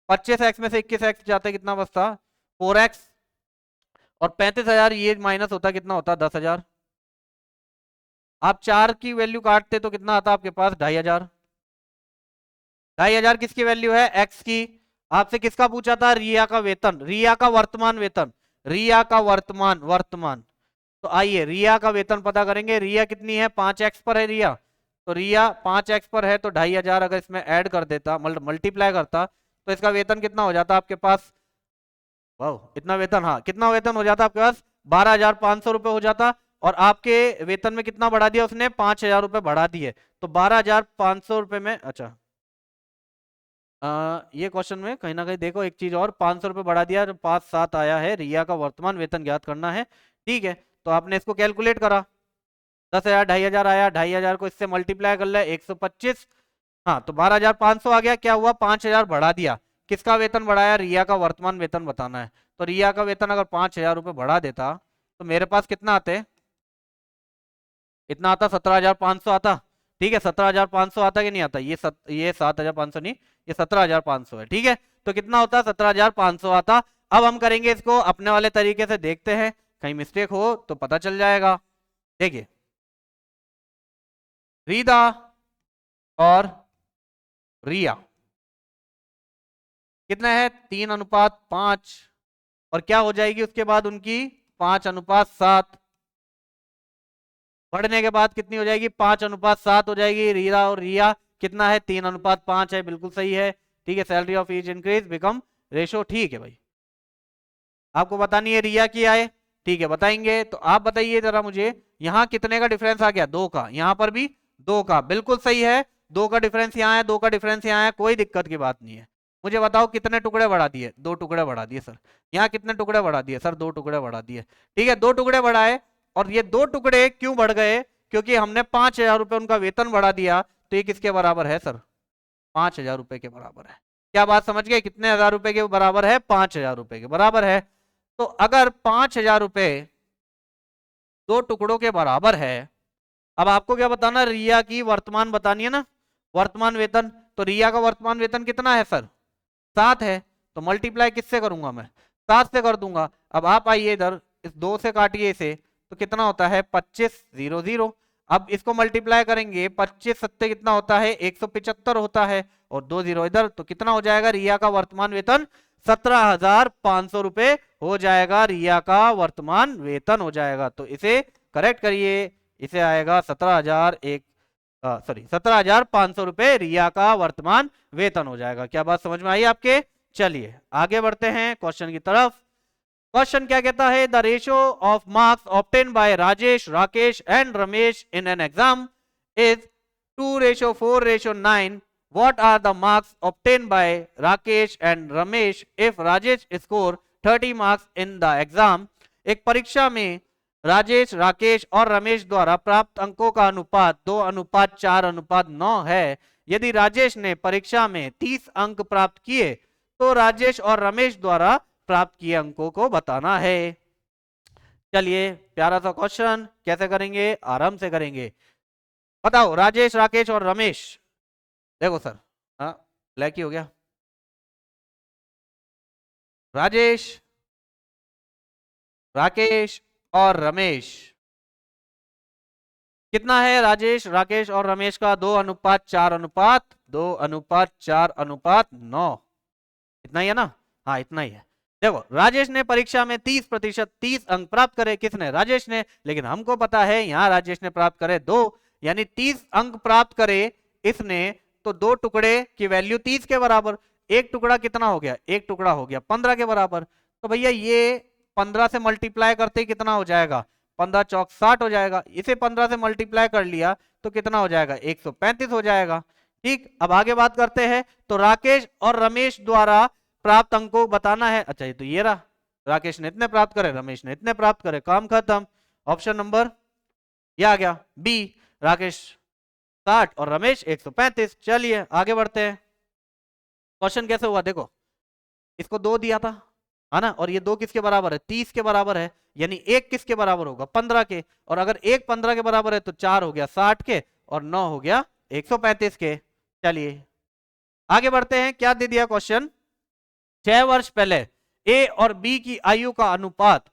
25x में से 21x जाते कितना बचता, 4x, और 35,000 ये माइनस होता कितना होता, 10,000। आप 4 की वैल्यू काटते तो कितना आता आपके पास, 2,500। 2,500 किसकी वैल्यू है, x की। आपसे किसका पूछा था, रिया का वेतन, रिया का वर्तमान वेतन, रिया का वर्तमान वर्तमान। तो आइए रिया का वेतन पता करेंगे। रिया कितनी है, 5x पर है रिया, तो रिया 5x पर है, तो 2,500 अगर इसमें ऐड कर देता, मल्टीप्लाई करता, तो इसका वेतन कितना हो जाता आपके पास, वाह इतना वेतन, हाँ कितना वेतन हो जाता आपके पास, 12,500 रुपए हो जाता। और आपके वेतन में कितना बढ़ा दिया उसने, 5,000 रुपए बढ़ा दिए, तो 12,500 रुपए में, अच्छा ये क्वेश्चन में कहीं ना कहीं देखो एक चीज और, 500 रुपए बढ़ा दिया, जो 5,7 आया है, रिया का वर्तमान वेतन ज्ञात करना है, ठीक है। तो आपने इसको कैलकुलेट करा, 10,000, 2,500 आया, 2,500 को इससे मल्टीप्लाई कर ले 125, हाँ तो 12,500 आ गया। क्या हुआ, 5,000 बढ़ा दिया, किसका वेतन बढ़ाया, रिया का वर्तमान वेतन बताना है। तो रिया का वेतन अगर 5,000 रुपए बढ़ा देता तो मेरे पास कितना आते, इतना आता, 17,500 आता, ठीक है, 17,500 आता कि नहीं आता, ये 7,500 नहीं, ये 17,500 है, ठीक है। तो कितना होता, 17,500 आता। अब हम करेंगे इसको अपने वाले तरीके से, देखते हैं कहीं मिस्टेक हो तो पता चल जाएगा। देखिए रीदा और रिया कितना है, 3:5, और क्या हो जाएगी उसके बाद उनकी, 5:7, बढ़ने के बाद कितनी हो जाएगी, 5:7 हो जाएगी। रीरा और रिया कितना है, 3:5 है, बिल्कुल सही है, ठीक है। Salary of each increase become ratio, ठीक है भाई। आपको बतानी है रिया की आए, ठीक है बताएंगे। तो आप बताइए जरा मुझे, यहाँ कितने का डिफरेंस आ गया, 2 का, यहाँ पर भी 2 का, बिल्कुल सही है। 2 का डिफरेंस यहाँ है, 2 का डिफरेंस यहाँ है, कोई दिक्कत की बात नहीं है। मुझे बताओ कितने टुकड़े बढ़ा दिए, 2 टुकड़े बढ़ा दिए सर। यहाँ कितने टुकड़े बढ़ा दिए सर, 2 टुकड़े बढ़ा दिए, ठीक है, 2 टुकड़े बढ़ाए। और ये 2 टुकड़े क्यों बढ़ गए, क्योंकि हमने 5,000 रुपए उनका वेतन बढ़ा दिया, तो ये किसके बराबर है सर, 5,000 रुपए के बराबर है। क्या बात समझ गए, कितने हजार रुपए के बराबर है, 5,000 रुपए के बराबर है। तो अगर 5,000 रुपए 2 टुकड़ों के बराबर है, अब आपको क्या बताना, रिया की वर्तमान बतानी है ना, वर्तमान वेतन। तो रिया का वर्तमान वेतन कितना है सर, 7 है। तो मल्टीप्लाई किससे करूंगा मैं, 7 से कर दूंगा। अब आप आइए इधर, इस 2 से काटिए इसे, तो कितना होता है 2500। अब इसको मल्टीप्लाई करेंगे, 25 सत्ते कितना होता है 175 होता है, और 2 जीरो इधर, तो कितना हो जाएगा रिया का वर्तमान वेतन 17,500 रुपए हो जाएगा, रिया का वर्तमान वेतन हो जाएगा। तो इसे करेक्ट करिए, इसे आएगा 17,500 रुपए रिया का वर्तमान वेतन हो जाएगा। क्या बात समझ में आई आपके? चलिए आगे बढ़ते हैं क्वेश्चन की तरफ। क्वेश्चन क्या कहता है, the ratio of marks obtain bye Rajesh, Rakesh and Ramesh in an exam is 2:4:9. What are the marks obtained by Rakesh and Ramesh if Rajesh score 30 marks in the exam? एक परीक्षा में राजेश, राकेश और रमेश द्वारा प्राप्त अंकों का अनुपात 2:4:9 है। यदि राजेश ने परीक्षा में 30 अंक प्राप्त किए तो राजेश और रमेश द्वारा प्राप्त किए अंकों को बताना है। चलिए प्यारा सा क्वेश्चन, कैसे करेंगे, आराम से करेंगे। बताओ राजेश, राकेश और रमेश, देखो सर, हाँ ब्लैक ही हो गया। राजेश, राकेश और रमेश, कितना है राजेश, राकेश और रमेश का 2:4:9। इतना ही है ना, हाँ इतना ही है। देखो राजेश ने परीक्षा में 30% 30 अंक प्राप्त करे, किसने, राजेश ने। लेकिन हमको पता है यहाँ राजेश ने प्राप्त करे 2, यानी 30 अंक प्राप्त करे इसने, तो 2 टुकड़े की वैल्यू 30 के बराबर, एक टुकड़ा कितना हो गया, एक टुकड़ा हो गया 15 के बराबर। तो भैया ये 15 से मल्टीप्लाई करते ही कितना हो जाएगा, 15 चौक 60 हो जाएगा। इसे 15 से मल्टीप्लाई कर लिया तो कितना हो जाएगा, 135 हो जाएगा। ठीक, अब आगे बात करते हैं। तो राकेश और रमेश द्वारा प्राप्त अंकों बताना है। अच्छा ये तो ये रहा, राकेश ने इतने प्राप्त करे, रमेश ने इतने प्राप्त करे, काम खत्म। ऑप्शन नंबर ये आ गया बी, राकेश 60 और रमेश 135। चलिए आगे बढ़ते हैं। क्वेश्चन कैसे हुआ देखो, इसको 2 दिया था है ना, और ये 2 किसके बराबर है, 30 के बराबर है, यानी 1 किसके बराबर होगा, 15 के। और अगर 1 15 के बराबर है तो 4 हो गया 60 के, और 9 हो गया 135 के। चलिए आगे बढ़ते हैं। क्या दे दिया क्वेश्चन, 6 वर्ष पहले ए और बी की आयु का अनुपात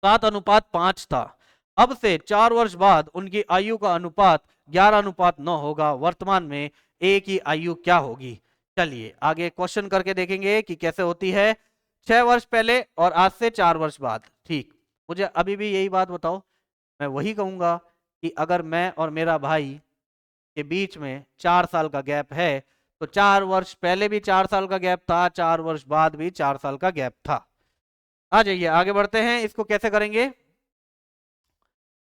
7:5 था। अब से 4 वर्ष बाद उनकी आयु का अनुपात 11:9 होगा। वर्तमान में ए की आयु क्या होगी? चलिए आगे क्वेश्चन करके देखेंगे कि कैसे होती है। 6 वर्ष पहले और आज से 4 वर्ष बाद। ठीक, मुझे अभी भी यही बात बताओ, मैं वही कहूंगा कि अगर मैं और मेरा भाई के बीच में 4 साल का गैप है, तो 4 वर्ष पहले भी 4 साल का गैप था, 4 वर्ष बाद भी 4 साल का गैप था। आ जाइए आगे बढ़ते हैं। इसको कैसे करेंगे,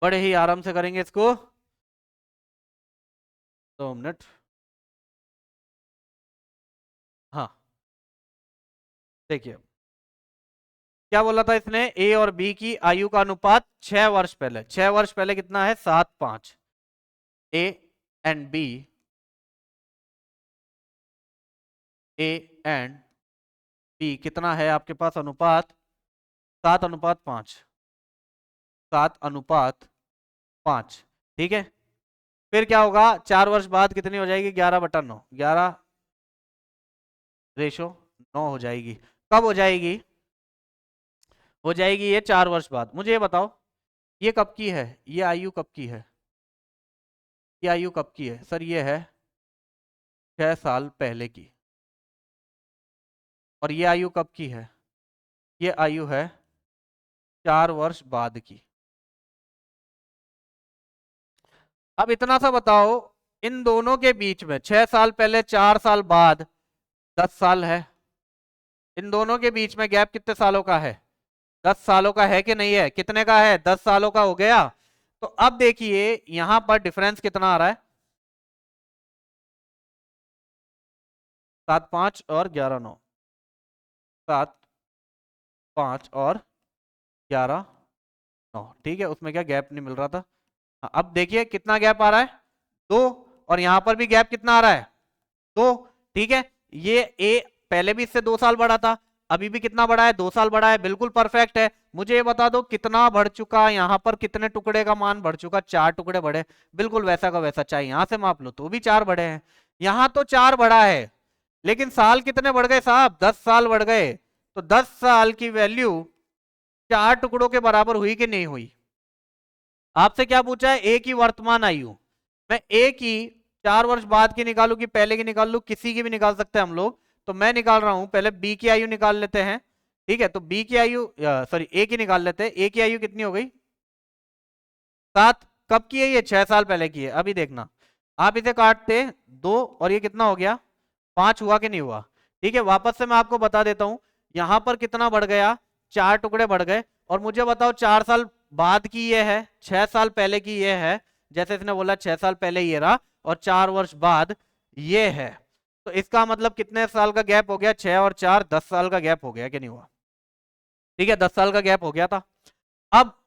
बड़े ही आराम से करेंगे इसको। 2 मिनट, हाँ देखिए क्या बोला था इसने, ए और बी की आयु का अनुपात 6 वर्ष पहले, 6 वर्ष पहले कितना है 7:5। A and B, A and B कितना है आपके पास अनुपात, 7:5, 7:5। ठीक है, फिर क्या होगा, 4 वर्ष बाद कितनी हो जाएगी, 11/9, 11 रेशो 9 हो जाएगी। कब हो जाएगी, हो जाएगी ये 4 वर्ष बाद। मुझे ये बताओ ये कब की है, ये आयु कब की है, ये आयु कब की है सर, ये है 6 साल पहले की। और ये आयु कब की है, ये आयु है 4 वर्ष बाद की। अब इतना सा बताओ, इन दोनों के बीच में 6 साल पहले 4 साल बाद 10 साल है, इन दोनों के बीच में गैप कितने सालों का है, 10 सालों का है कि नहीं है, कितने का है, 10 सालों का हो गया। तो अब देखिए यहां पर डिफरेंस कितना आ रहा है, 7:5 और 11:9, 7:5 और 11:9। ठीक है, उसमें क्या गैप नहीं मिल रहा था। अब देखिए कितना गैप आ रहा है, 2, और यहां पर भी गैप कितना आ रहा है, 2। ठीक है, ये ए पहले भी इससे 2 साल बड़ा था, अभी भी कितना बढ़ा है, 2 साल बढ़ा है, बिल्कुल परफेक्ट है। मुझे ये बता दो कितना बढ़ चुका, यहाँ पर कितने टुकड़े का मान बढ़ चुका, 4 टुकड़े बढ़े, बिल्कुल वैसा का वैसा, चाहे यहां से माप लो तो भी 4 बढ़े हैं, यहां तो 4 बढ़ा है, लेकिन साल कितने बढ़ गए साहब, 10 साल बढ़ गए। तो 10 साल की वैल्यू 4 टुकड़ों के बराबर हुई कि नहीं हुई? आपसे क्या पूछा है, एक ही वर्तमान आयु, मैं एक ही 4 वर्ष बाद की निकालू कि पहले की निकाल लू, किसी की भी निकाल सकते हैं हम लोग, तो मैं निकाल रहा हूं, पहले बी की आयु निकाल लेते हैं। ठीक है, तो बी की आयु, सॉरी ए की निकाल लेते हैं, ए की आयु कितनी हो गई, 7। कब की है ये, 6 साल पहले की है। अभी देखना, आप इसे काटते 2 और ये कितना हो गया, 5 हुआ कि नहीं हुआ? ठीक है, वापस से मैं आपको बता देता हूं, यहां पर कितना बढ़ गया, 4 टुकड़े बढ़ गए। और मुझे बताओ 4 साल बाद की ये है, 6 साल पहले की ये है, जैसे इसने बोला 6 साल पहले ये रहा, और 4 वर्ष बाद ये है, तो इसका मतलब कितने साल का गैप हो गया, 6 और 4, 10 साल का गैप हो गया कि नहीं हुआ? ठीक है, 10 साल का गैप हो गया था। अब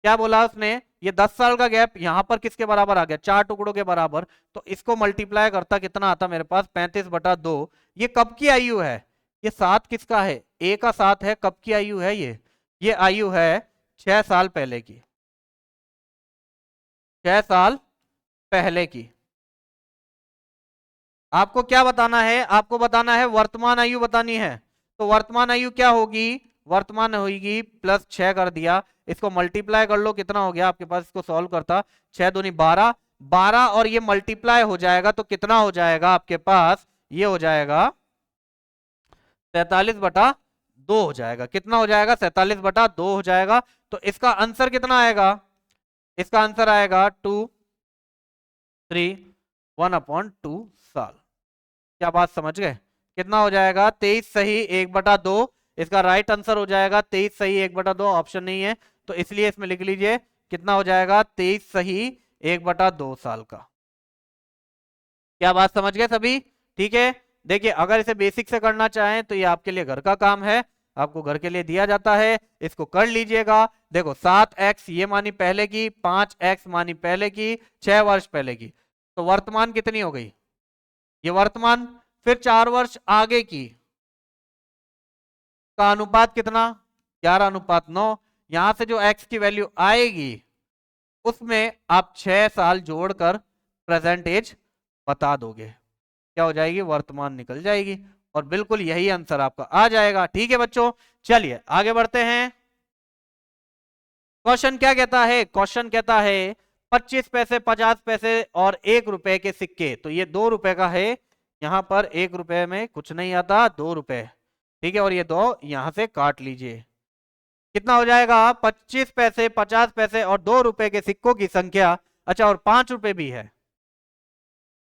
क्या बोला उसने, ये 10 साल का गैप यहां पर किसके बराबर आ गया, 4 टुकड़ों के बराबर, तो इसको मल्टीप्लाई करता कितना आता मेरे पास, 35/2। ये कब की आयु है, ये 7 किसका है, ए का 7 है, कब की आयु है ये आयु है 6 साल पहले की, 6 साल पहले की। आपको क्या बताना है, आपको बताना है वर्तमान आयु बतानी है, तो वर्तमान आयु क्या होगी, वर्तमान होगी +6 कर दिया, इसको मल्टीप्लाई कर लो, कितना हो गया आपके पास, इसको सॉल्व करता, 6 दूनी 12, 12 और ये मल्टीप्लाई हो जाएगा तो कितना हो जाएगा आपके पास, ये हो जाएगा 47/2 हो जाएगा, कितना हो जाएगा, 47/2 हो जाएगा। तो इसका आंसर कितना आएगा, इसका आंसर आएगा 2 3 1/2 साल। क्या बात समझ गए, कितना हो जाएगा, 23 सही 1/2, इसका राइट आंसर हो जाएगा 23 सही 1/2, ऑप्शन नहीं है, तो इसलिए इसमें लिख लीजिए कितना हो जाएगा, 23 सही 1/2 साल का। क्या बात समझ गए सभी? ठीक है, देखिए अगर इसे बेसिक से करना चाहें तो ये आपके लिए घर का काम है, आपको घर के लिए दिया जाता है, इसको कर लीजिएगा। देखो 7x ये मानी पहले की, 5x मानी पहले की, 6 वर्ष पहले की, तो वर्तमान कितनी हो गई, ये वर्तमान, फिर 4 वर्ष आगे की का अनुपात कितना, 11/9, यहां से जो x की वैल्यू आएगी उसमें आप 6 साल जोड़कर प्रेजेंट एज बता दोगे, क्या हो जाएगी, वर्तमान निकल जाएगी, और बिल्कुल यही आंसर आपका आ जाएगा। ठीक है बच्चों, चलिए आगे बढ़ते हैं। क्वेश्चन क्या कहता है, क्वेश्चन कहता है 25 पैसे, 50 पैसे और 1 रुपए के सिक्के, तो ये 2 रुपए का है, यहां पर 1 रुपए में कुछ नहीं आता, 2 रुपए, ठीक है, और ये 2 यहां से काट लीजिए, कितना हो जाएगा, 25 पैसे, 50 पैसे और 2 रुपए के सिक्कों की संख्या, अच्छा और 5 रुपए भी है,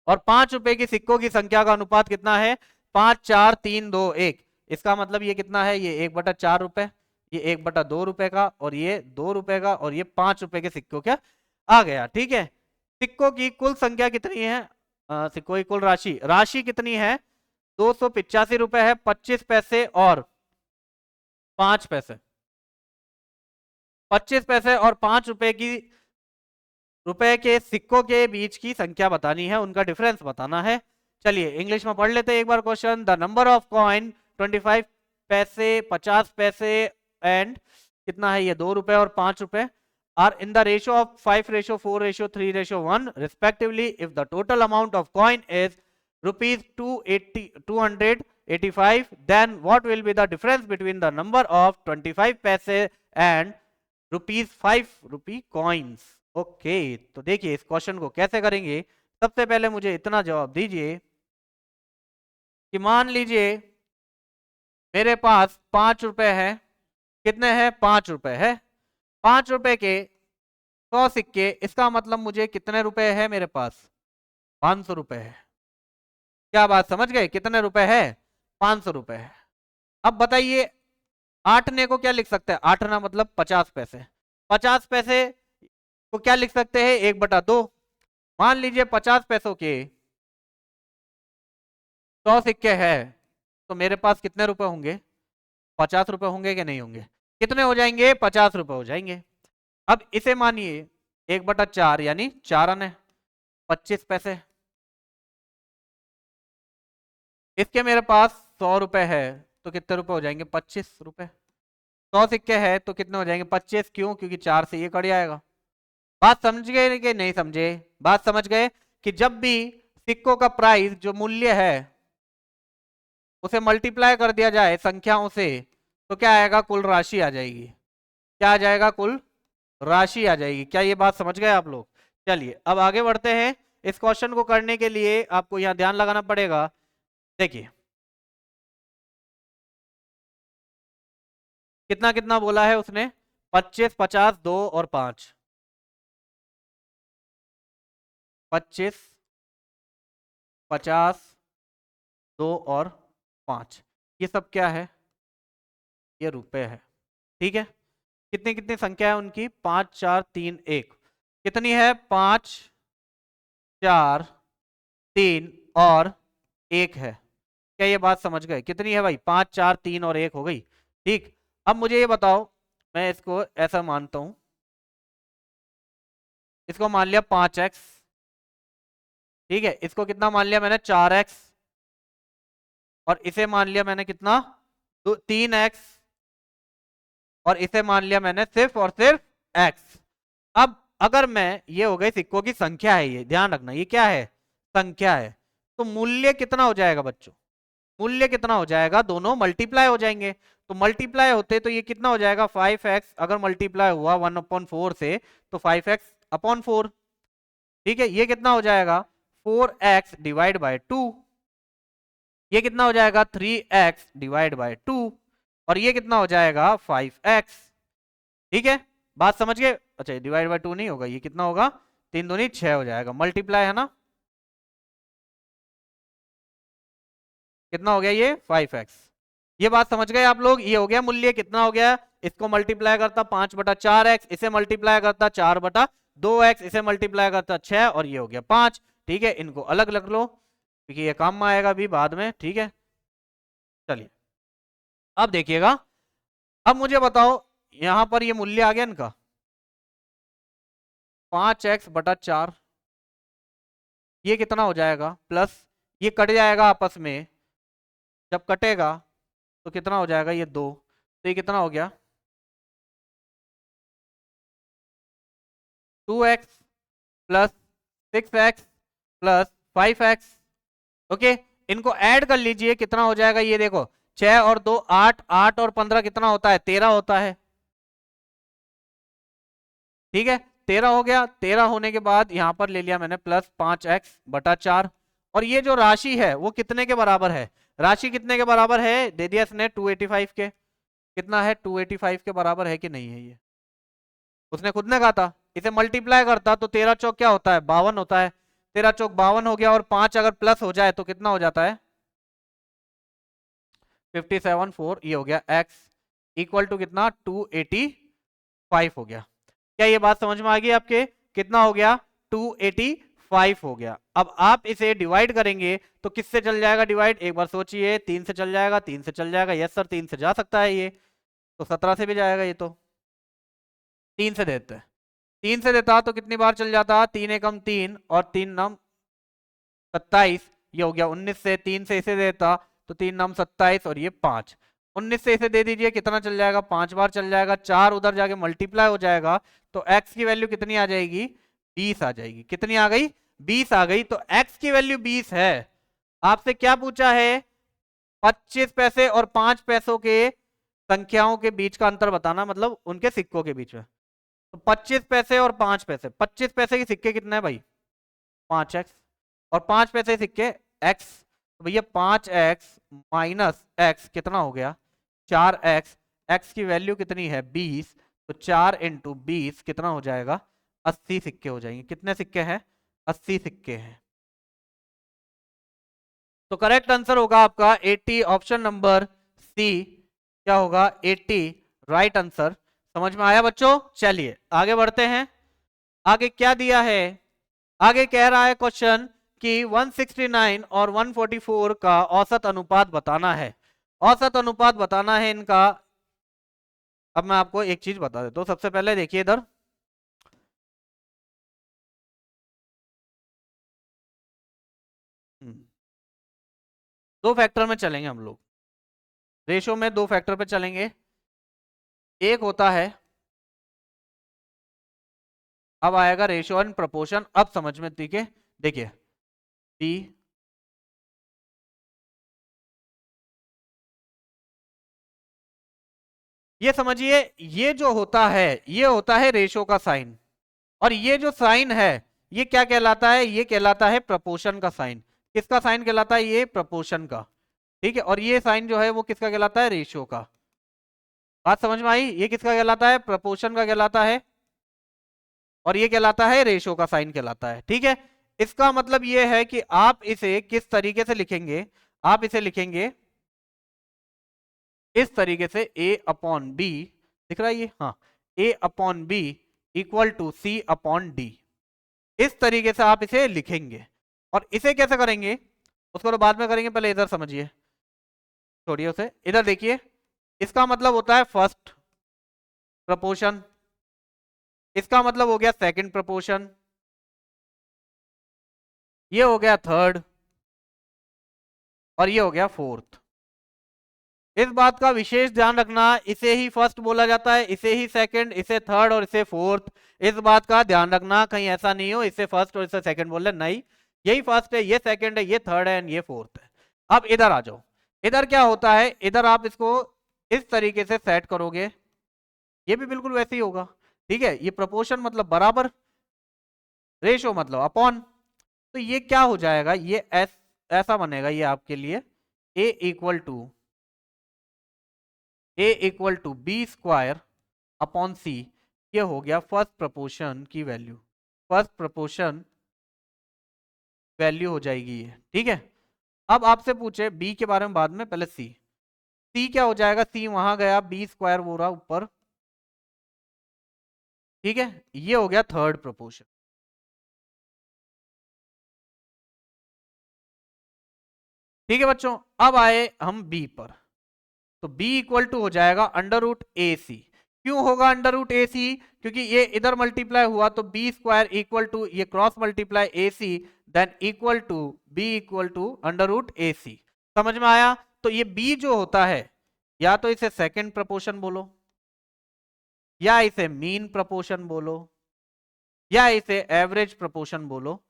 और 5 रुपए की सिक्कों की संख्या का अनुपात कितना है, 5 4 3 2 1, इसका मतलब ये कितना है, ये 1/4 रुपए, ये 1/2 रुपए का, और ये 2 रुपए का, और ये 5 रुपए के सिक्कों क्या आ गया। ठीक है, सिक्कों की कुल संख्या कितनी है, सिक्कों की कुल राशि, राशि कितनी है, 285 रुपए है, 25 पैसे और 5 पैसे, 25 पैसे और 5 रुपए की, रुपए के सिक्कों के बीच की संख्या बतानी है, उनका डिफरेंस बताना है। चलिए इंग्लिश में पढ़ लेते हैं एक बार question, the number of coin 25 पैसे, 50 पैसे एंड कितना है ये 2 रुपए और 5 रुपए are in the ratio of 5:4:3:1 respectively if the total amount of coin is rupees 285, then what will be the difference between the number of 25 पैसे and ₹5 कॉइन्स। ओके, तो देखिए इस क्वेश्चन को कैसे करेंगे, सबसे पहले मुझे इतना जवाब दीजिए कि मान लीजिए मेरे पास 5 रुपए है, कितने हैं, 5 रुपए है, 5 रुपए के 100 सिक्के, इसका मतलब मुझे कितने रुपए है मेरे पास, 500 रुपए है। क्या बात समझ गए, कितने रुपए है, 500 रुपए है। अब बताइए आठने को क्या लिख सकते हैं, आठना मतलब 50 पैसे, 50 पैसे को क्या लिख सकते हैं, 1/2। मान लीजिए 50 पैसों के 100 सिक्के हैं, तो मेरे पास कितने रुपए होंगे, 50 रुपए होंगे कि नहीं होंगे, कितने हो जाएंगे, 50 रुपए हो जाएंगे। अब इसे मानिए 1/4 यानी 4 आने, 25 पैसे, इसके मेरे पास 100 रुपए है तो कितने रुपए हो जाएंगे? 25 रुपए। 100 सिक्के है तो कितने हो जाएंगे? 25। क्यों? क्योंकि 4 से ये कट जाएगा। बात समझ गए कि नहीं समझे? बात समझ गए कि जब भी सिक्कों का प्राइस जो मूल्य है उसे मल्टीप्लाई कर दिया जाए संख्याओं से तो क्या आएगा? कुल राशि आ जाएगी। क्या आ जाएगा? कुल राशि आ जाएगी। क्या ये बात समझ गए आप लोग? चलिए अब आगे बढ़ते हैं। इस क्वेश्चन को करने के लिए आपको यहां ध्यान लगाना पड़ेगा। देखिए कितना कितना बोला है उसने? 25, 50, 2 और 5। 25, 50, 2 और 5। ये सब क्या है? ये रुपए है। ठीक है। कितनी कितनी संख्या है उनकी? 5, 4, 3, 1। कितनी है? 5, 4, 3 और 1 है। क्या ये बात समझ गए? कितनी है भाई? 5, 4, 3 और 1 हो गई। ठीक। अब मुझे ये बताओ, मैं इसको ऐसा मानता हूं, इसको मान लिया 5x। ठीक है। इसको कितना मान लिया मैंने? 4x। और इसे मान लिया मैंने कितना? 3x। और इसे मान लिया मैंने सिर्फ और सिर्फ x। अब अगर मैं, ये हो गई सिक्कों की संख्या है, ये ध्यान रखना, ये क्या है? संख्या है। तो मूल्य कितना हो जाएगा बच्चों? मूल्य कितना हो जाएगा? दोनों मल्टीप्लाई हो जाएंगे। तो मल्टीप्लाई होते तो ये कितना हो जाएगा? 5x। अगर मल्टीप्लाई हुआ 1/4 से तो 5x/4। ठीक है। ये कितना हो जाएगा? 4x/2। ये कितना हो जाएगा? 3x/2। और ये कितना हो जाएगा? 5x। ठीक है। बात समझ गए? अच्छा डिवाइड बाय 2 नहीं होगा, ये कितना होगा? 3 दूनी 6 हो जाएगा। मल्टीप्लाई है ना? कितना हो गया ये? 5x। ये बात समझ गए आप लोग? ये हो गया मूल्य। कितना हो गया? इसको मल्टीप्लाई करता 5/4x, इसे मल्टीप्लाई करता 4/2x, इसे मल्टीप्लाई करता 6 और ये हो गया 5। ठीक है। इनको अलग रख लो क्योंकि ये काम में आएगा अभी बाद में। ठीक है। चलिए अब देखिएगा। अब मुझे बताओ, यहां पर ये मूल्य आ गया इनका 5x/4। ये कितना हो जाएगा? प्लस ये कट जाएगा आपस में। जब कटेगा तो कितना हो जाएगा? ये 2। तो ये कितना हो गया? 2x plus 6x plus 5x। Okay. इनको ऐड कर लीजिए, कितना हो जाएगा? ये देखो 6 और 2 8, 8 और 15 कितना होता है? 13 होता है। ठीक है। 13 हो गया। 13 होने के बाद यहां पर ले लिया मैंने प्लस 5x/4। और ये जो राशि है वो कितने के बराबर है? राशि कितने के बराबर है? दे दिया इसने 285 के। कितना है? 285 के बराबर है कि नहीं है? ये उसने खुद ने कहा था। इसे मल्टीप्लाई करता तो 13 चौक क्या होता है? 52 होता है। 13 चौक 52 हो गया। और 5 अगर प्लस हो जाए तो कितना हो जाता है? 57/4। ये हो गया x इक्वल टू कितना? 285 हो गया। क्या ये बात समझ में आ गई आपके? कितना हो गया? 285 हो गया। अब आप इसे डिवाइड करेंगे तो किससे चल जाएगा डिवाइड? एक बार सोचिए। 3 से चल जाएगा, 3 से चल जाएगा। यस सर 3 से जा सकता है ये। तो 17 से भी जाएगा ये। तो 3 से देते हैं। 3 से देता तो कितनी बार चल जाता? 3 एकम 3 और 3 नम 27। ये हो गया 19 से। 3 से इसे देता तो 3 नम 27 और ये 5। 19 से इसे दे दीजिए, कितना चल जाएगा? 5 बार चल जाएगा। 4 उधर जाके मल्टीप्लाई हो जाएगा तो x की वैल्यू कितनी आ जाएगी? 20 आ जाएगी। कितनी आ गई? 20 आ गई। तो x की वैल्यू 20 है। आपसे क्या पूछा है? 25 पैसे और 5 पैसों के संख्याओं के बीच का अंतर बताना, मतलब उनके सिक्कों के बीच में। तो 25 पैसे और 5 पैसे, 25 पैसे के सिक्के कितने हैं भाई? 5x। और 5 पैसे के सिक्के x। तो भैया 5x माइनस x कितना हो गया? 4x। x की वैल्यू कितनी है? 20। तो 4 इंटू 20 कितना हो जाएगा? 80 सिक्के हो जाएंगे। कितने सिक्के हैं? 80 सिक्के हैं। तो करेक्ट आंसर होगा आपका 80, ऑप्शन नंबर सी। क्या होगा? 80 राइट आंसर। समझ में आया बच्चों? चलिए आगे बढ़ते हैं। आगे क्या दिया है? आगे कह रहा है क्वेश्चन कि 169 और 144 का औसत अनुपात बताना है। औसत अनुपात बताना है इनका। अब मैं आपको एक चीज बता देता हूं। सबसे पहले देखिए इधर, दो फैक्टर में चलेंगे हम लोग। रेशो में दो फैक्टर पे चलेंगे। एक होता है, अब आएगा रेशो एंड प्रपोर्शन, अब समझ में, ठीक है। देखिए बी, ये समझिए, ये जो होता है ये होता है रेशो का साइन, और ये जो साइन है ये क्या कहलाता है, ये कहलाता है प्रपोर्शन का साइन। किसका साइन कहलाता है, ये प्रपोर्शन का, ठीक है। और ये साइन जो है वो किसका कहलाता है, रेशियो का। बात समझ में आई, ये किसका कहलाता है, प्रपोर्शन का कहलाता है, और ये कहलाता है रेशियो का साइन कहलाता है, ठीक है। इसका मतलब ये है कि आप इसे किस तरीके से लिखेंगे, आप इसे लिखेंगे इस तरीके से, a अपॉन बी, दिख रहा है ये, हाँ, a upon B equal to C upon D, इस तरीके से आप इसे लिखेंगे। और इसे कैसे करेंगे उसको तो बाद में करेंगे, पहले इधर समझिए, छोड़िए उसे, इधर देखिए। इसका मतलब होता है फर्स्ट प्रपोर्शन, इसका मतलब हो गया सेकंड प्रपोर्शन, ये हो गया थर्ड, और ये हो गया फोर्थ। इस बात का विशेष ध्यान रखना, इसे ही फर्स्ट बोला जाता है, इसे ही सेकंड, इसे थर्ड और इसे फोर्थ। इस बात का ध्यान रखना, कहीं ऐसा नहीं हो इसे फर्स्ट और इसे सेकंड बोल रहे, नहीं, यही फर्स्ट है, ये सेकंड है, ये थर्ड है, ये फोर्थ है। अब इधर आ जाओ, इधर क्या होता है, इधर आप इसको इस तरीके से सेट करोगे, ये भी बिल्कुल वैसे ही होगा, ठीक है। ये प्रपोर्शन मतलब बराबर, रेशो मतलब अपॉन, तो ये क्या हो जाएगा, ये ऐसा बनेगा ये आपके लिए, a equal to B square upon C, ये हो गया फर्स्ट प्रपोर्शन की वैल्यू, फर्स्ट प्रपोर्शन वैल्यू हो जाएगी ये, ठीक है। अब आपसे पूछे b के बारे में बाद में, पहले c क्या हो जाएगा, c वहां गया, बी स्क्वायर हो रहा ऊपर, ठीक है। ये हो गया थर्ड प्रपोर्शन, ठीक है बच्चों। अब आए हम b पर, तो b इक्वल टू हो जाएगा अंडर रूट ए सी। क्यों होगा अंडर रूट ए सी, क्योंकि ये इधर मल्टीप्लाई हुआ, तो बी स्क्वायर इक्वल टू ये cross multiply A C, then equal to B equal to under root A C. समझ में आया। तो ये b जो होता है, या तो इसे सेकंड प्रपोर्शन बोलो, या इसे मीन प्रपोर्शन बोलो, या इसे एवरेज प्रपोर्शन बोलो,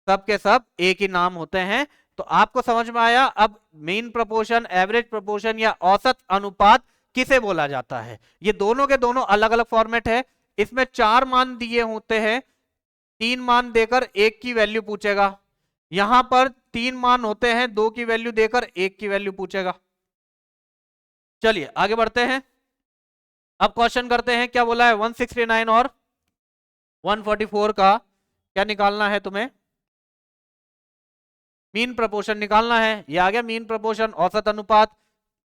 सब के सब एक ही नाम होते हैं। तो आपको समझ में आया। अब मीन प्रपोर्शन, एवरेज प्रपोर्शन या औसत अनुपात किसे बोला जाता है, ये दोनों के दोनों अलग अलग फॉर्मेट है। इसमें 4 मान दिए होते हैं, 3 मान देकर 1 की वैल्यू पूछेगा, यहां पर 3 मान होते हैं, 2 की वैल्यू देकर 1 की वैल्यू पूछेगा। चलिए आगे बढ़ते हैं, अब क्वेश्चन करते हैं। क्या बोला है, 169 और 144 का क्या निकालना है तुम्हें, मीन प्रपोर्शन निकालना है। ये आ गया मीन प्रपोर्शन, औसत अनुपात।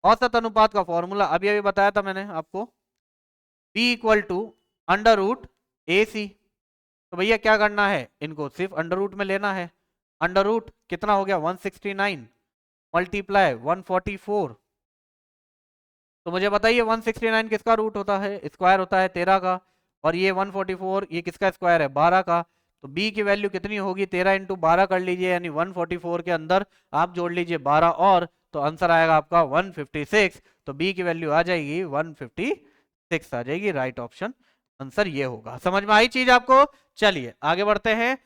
औसत अनुपात का फॉर्मूला अभी अभी बताया था मैंने आपको, P equal to under root A C. तो भैया क्या करना है, इनको सिर्फ अंडर रूट में लेना है। अंडर रूट कितना हो गया, 169 मल्टीप्लाई 144। तो मुझे बताइए 169 किसका रूट होता है, स्क्वायर होता है 13 का, और ये 144 ये किसका स्क्वायर है, 12 का। तो b की वैल्यू कितनी होगी, 13 इंटू 12 कर लीजिए, यानी 144 के अंदर आप जोड़ लीजिए 12 और, तो आंसर आएगा आपका 156। तो b की वैल्यू आ जाएगी 156 आ जाएगी, राइट ऑप्शन आंसर ये होगा। समझ में आई चीज आपको। चलिए आगे बढ़ते हैं,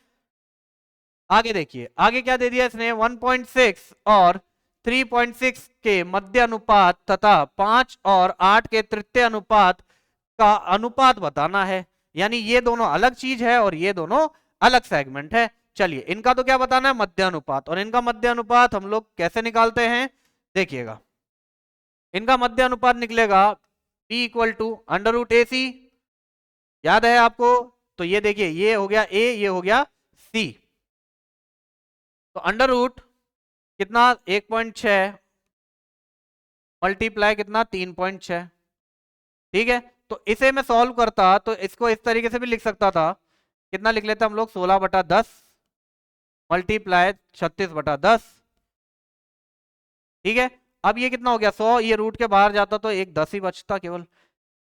आगे देखिए आगे क्या दे दिया इसने, 1.6 और 3.6 के मध्य अनुपात तथा 5 और 8 के तृतीय अनुपात का अनुपात बताना है। यानी ये दोनों अलग चीज है और ये दोनों अलग सेगमेंट है। चलिए इनका तो क्या बताना है, मध्य अनुपात, और इनका मध्य अनुपात हम लोग कैसे निकालते हैं, देखिएगा। इनका मध्य अनुपात निकलेगा P equal to under root A C, याद है आपको। तो ये देखिए, ये हो गया A, ये हो गया C। तो अंडर रूट कितना, 1.6 मल्टीप्लाई कितना, 3.6, ठीक है। तो इसे मैं सॉल्व करता तो इसको इस तरीके से भी लिख सकता था, कितना लिख लेते हम लोग, 16/10 मल्टीप्लाई 36/10, ठीक है। अब ये कितना हो गया, 100, ये रूट के बाहर जाता तो एक 10 ही बचता केवल।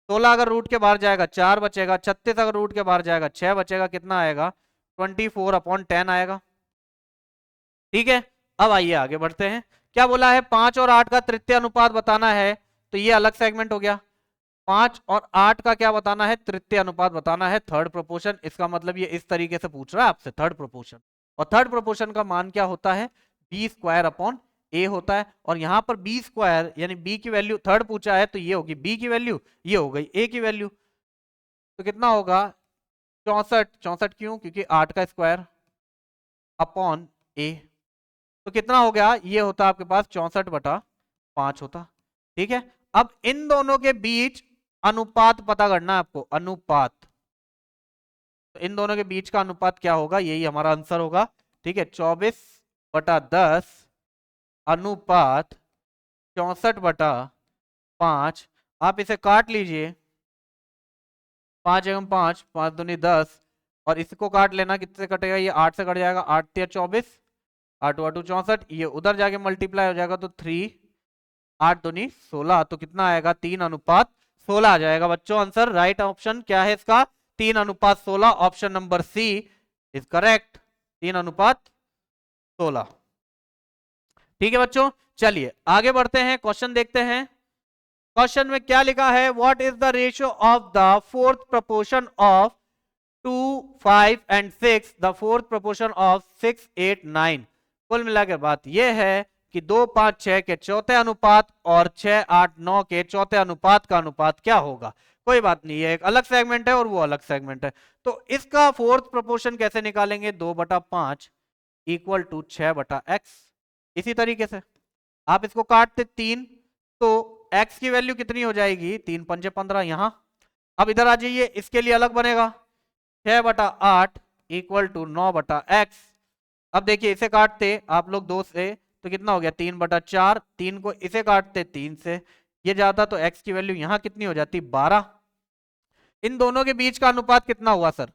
16 अगर रूट के बाहर जाएगा 4 बचेगा, 36 अगर रूट के बाहर जाएगा 6 बचेगा, कितना आएगा, 24/10 आएगा, ठीक है। अब आइए आगे बढ़ते हैं, क्या बोला है, 5 और 8 का तृतीय अनुपात बताना है, तो ये अलग सेगमेंट हो गया। 5 और 8 का क्या बताना है, तृतीय अनुपात बताना है, थर्ड प्रोपोर्शन। इसका मतलब ये इस तरीके से पूछ रहा है आपसे, थर्ड प्रोपोर्शन। और थर्ड प्रोपोर्शन का मान क्या होता है, बी स्क्वायर अपॉन ए होता है। और यहां पर बी स्क्वायर यानी बी की वैल्यू थर्ड पूछा है, तो ये होगी बी की वैल्यू, ये हो गई ए की वैल्यू। तो कितना होगा 64, 64 क्यों, क्योंकि 8 का स्क्वायर अपॉन ए। तो कितना हो गया, ये होता आपके पास 64/5 होता। ठीक है, अब इन दोनों के बीच अनुपात पता करना है आपको, अनुपात। तो इन दोनों के बीच का अनुपात क्या होगा, यही हमारा आंसर होगा। ठीक है, 24/10 अनुपात 64/5। आप इसे काट लीजिए, 5 एवं 5, 5 दूनी 10, और इसको काट लेना, कितने कटेगा, ये 8 से कट जाएगा, 8 तिया 24, 8 8 64, ये उधर जाके मल्टीप्लाई हो जाएगा, तो 3, 8 दूनी 16, तो कितना आएगा, 3/16 आ जाएगा बच्चों। आंसर राइट ऑप्शन क्या है इसका, 3/16, option number C is correct, 3/16। ठीक है बच्चों, चलिए आगे बढ़ते हैं, क्वेश्चन देखते हैं। क्वेश्चन में क्या लिखा है, what is the ratio of the fourth proportion of 2, 5 and 6, the fourth proportion of 6, 8, 9। कुल मिलाकर बात यह है कि 2, 5, 6 के चौथे अनुपात और 6, 8, 9 के चौथे अनुपात का अनुपात क्या होगा। कोई बात नहीं, ये एक अलग सेगमेंट है और वो अलग सेगमेंट है। तो इसका फोर्थ प्रोपोर्शन कैसे निकालेंगे, 2/5 इक्वल टू 6/x। इसी तरीके से आप इसको काटते 3, तो x की वैल्यू कितनी हो जाएगी, 3 पंजे 15 यहां। अब इधर आ जाइए, इसके लिए अलग बनेगा, 6/8 इक्वल टू 9/x। अब देखिए इसे काटते आप लोग 2 से, तो कितना हो गया, 3/4। 3 को इसे काटते 3 से, ये जाता तो x की वैल्यू यहां कितनी हो जाती, 12। इन दोनों के बीच का अनुपात कितना हुआ सर,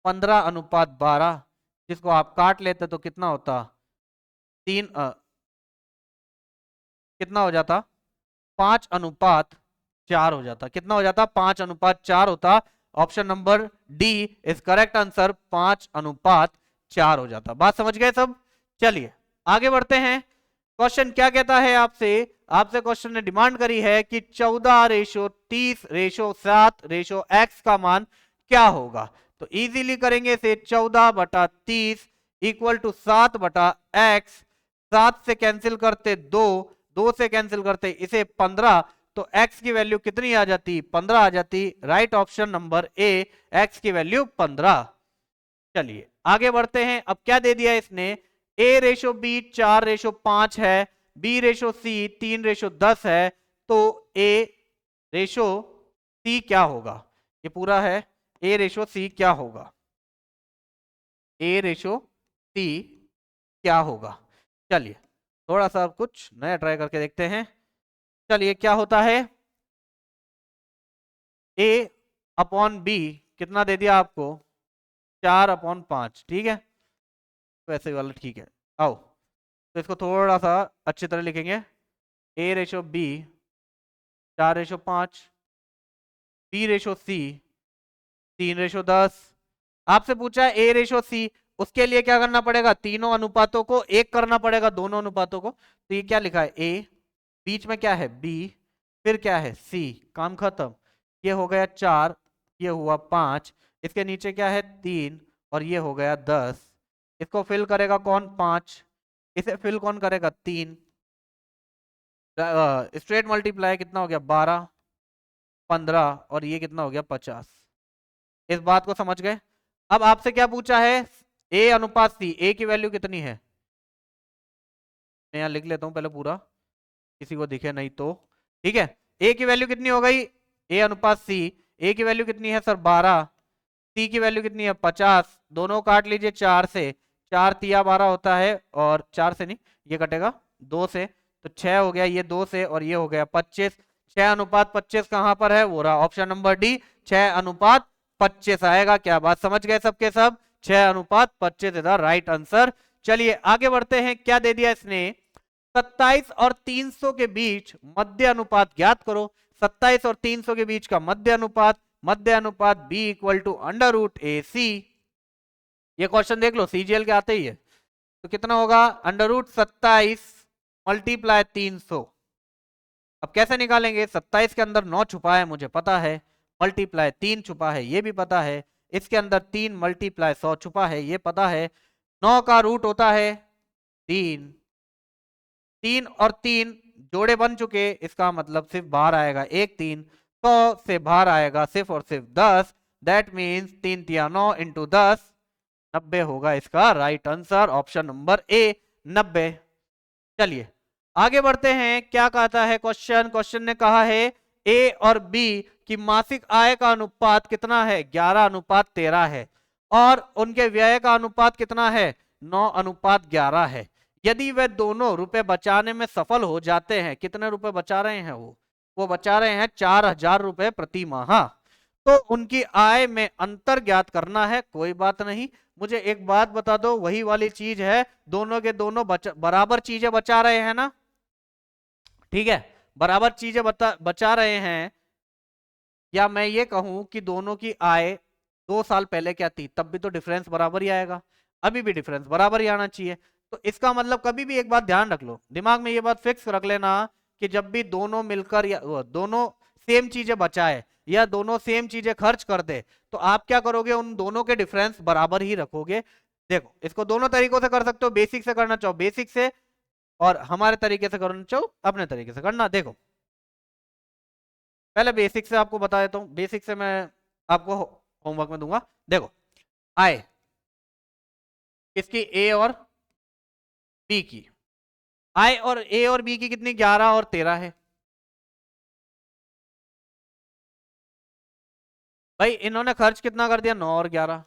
15/12, जिसको आप काट लेते तो कितना होता, 3 कितना हो जाता, 5/4 हो जाता। कितना हो जाता, 5/4 होता। Option number D is correct answer, 5/4 हो जाता। बात समझ गए सब। चलिए आगे बढ़ते हैं। क्वेश्चन क्या कहता है आपसे, आपसे क्वेश्चन ने डिमांड करी है कि 14:30:7:x का मान क्या होगा। तो इजीली करेंगे इसे, 14/30 इक्वल टू 7/x। 7 से कैंसिल करते 2, 2 से कैंसिल करते इसे 15, तो x की वैल्यू कितनी आ जाती, 15 आ जाती। Right option number A, x की वैल्यू 15। चलिए आगे बढ़ते हैं। अब क्या दे दिया इसने, a/b 4/5 है, b/c 3/10 है, तो a/c क्या होगा, ये पूरा है, a/c क्या होगा, a/c क्या होगा। चलिए थोड़ा सा कुछ नया ट्राई करके देखते हैं। चलिए क्या होता है, a/b कितना दे दिया आपको, 4/5। ठीक है, वैसे वाला ठीक है। आओ तो इसको थोड़ा सा अच्छी तरह लिखेंगे, a/b 4/5, b/c 3/10। आपसे पूछा है a/c, उसके लिए क्या करना पड़ेगा, तीनों अनुपातों को एक करना पड़ेगा, दोनों अनुपातों को। तो ये क्या लिखा है, a, बीच में क्या है b, फिर क्या है c, काम खत्म। ये हो गया 4, ये हुआ 5, इसके नीचे क्या है 3, और ये हो गया 10। इसको फिल करेगा कौन, 5, इसे फिल कौन करेगा, 3। स्ट्रेट मल्टीप्लाई कितना हो गया, 12, 15, और ये कितना हो गया 50। इस बात को समझ गए। अब आपसे क्या पूछा है, a/c, a की वैल्यू कितनी है, मैं यहां लिख लेता हूं पहले पूरा, किसी को दिखे नहीं तो। ठीक है, a की वैल्यू कितनी हो गई, a/c, a की वैल्यू कितनी है सर 12, c की वैल्यू कितनी है 50। दोनों काट लीजिए 4 से, 4 तिया 12 होता है, और 4 से नहीं, ये कटेगा 2 से, तो 6 हो गया, ये 2 से, और ये हो गया 25। 6/25 कहां पर है, वो रहा ऑप्शन नंबर डी, 6/25 आएगा। क्या बात समझ गए सबके सब, 6/25 इज द राइट आंसर। चलिए आगे बढ़ते हैं। क्या दे दिया इसने, 27 और 300 के बीच मध्य अनुपात ज्ञात करो। 27 और 300 के बीच का मध्य अनुपात b इक्वल टू √ac। ये क्वेश्चन देख लो, सीजीएल के आते ही है। तो कितना होगा, √27 मल्टीप्लाई 300। अब कैसे निकालेंगे? 27 के अंदर 9 छुपा है मुझे पता है, मल्टीप्लाई 3 छुपा है ये भी पता है, इसके अंदर 3 मल्टीप्लाई 100 छुपा है ये पता है। 9 का रूट होता है 3, 3 और 3 जोड़े बन चुके, इसका मतलब सिर्फ बाहर आएगा एक 3, 100 से बाहर आएगा सिर्फ और सिर्फ 10। दैट मीन्स 3 तिया 9 इंटू 10, 90 होगा इसका right answer, option number A 90। चलिए आगे बढ़ते हैं, क्या कहता है क्वेश्चन? क्वेश्चन ने कहा है ए और बी की मासिक आय का अनुपात कितना है? 11:13 है, और उनके व्यय का अनुपात कितना है? 9:11 है। यदि वे दोनों रुपए बचाने में सफल हो जाते हैं, कितने रुपए बचा रहे हैं वो बचा रहे हैं 4000 रुपए प्रति माह, तो उनकी आय में अंतर ज्ञात करना है। कोई बात नहीं, मुझे एक बात बता दो, वही वाली चीज है, दोनों के दोनों बराबर चीजें बचा रहे हैं ना, ठीक है, बराबर चीजें बचा रहे हैं। या मैं ये कहूं कि दोनों की आय 2 साल पहले क्या थी, तब भी तो डिफरेंस बराबर ही आएगा, अभी भी डिफरेंस बराबर ही आना चाहिए। तो इसका मतलब कभी भी एक बात ध्यान रख लो, दिमाग में ये बात फिक्स रख लेना कि जब भी दोनों मिलकर या दोनों सेम चीजें बचाए या दोनों सेम चीजें खर्च कर दे, तो आप क्या करोगे? उन दोनों के डिफरेंस बराबर ही रखोगे। देखो इसको दोनों तरीकों से कर सकते हो, बेसिक से करना चाहो बेसिक से, और हमारे तरीके से करना चाहो अपने तरीके से करना। देखो पहले बेसिक से आपको बता देता हूं, बेसिक से मैं आपको होमवर्क में दूंगा। देखो आय किसकी? ए और बी की। आय और ए और बी की कितनी? 11 और 13 है। भाई इन्होंने खर्च कितना कर दिया? 9 और 11,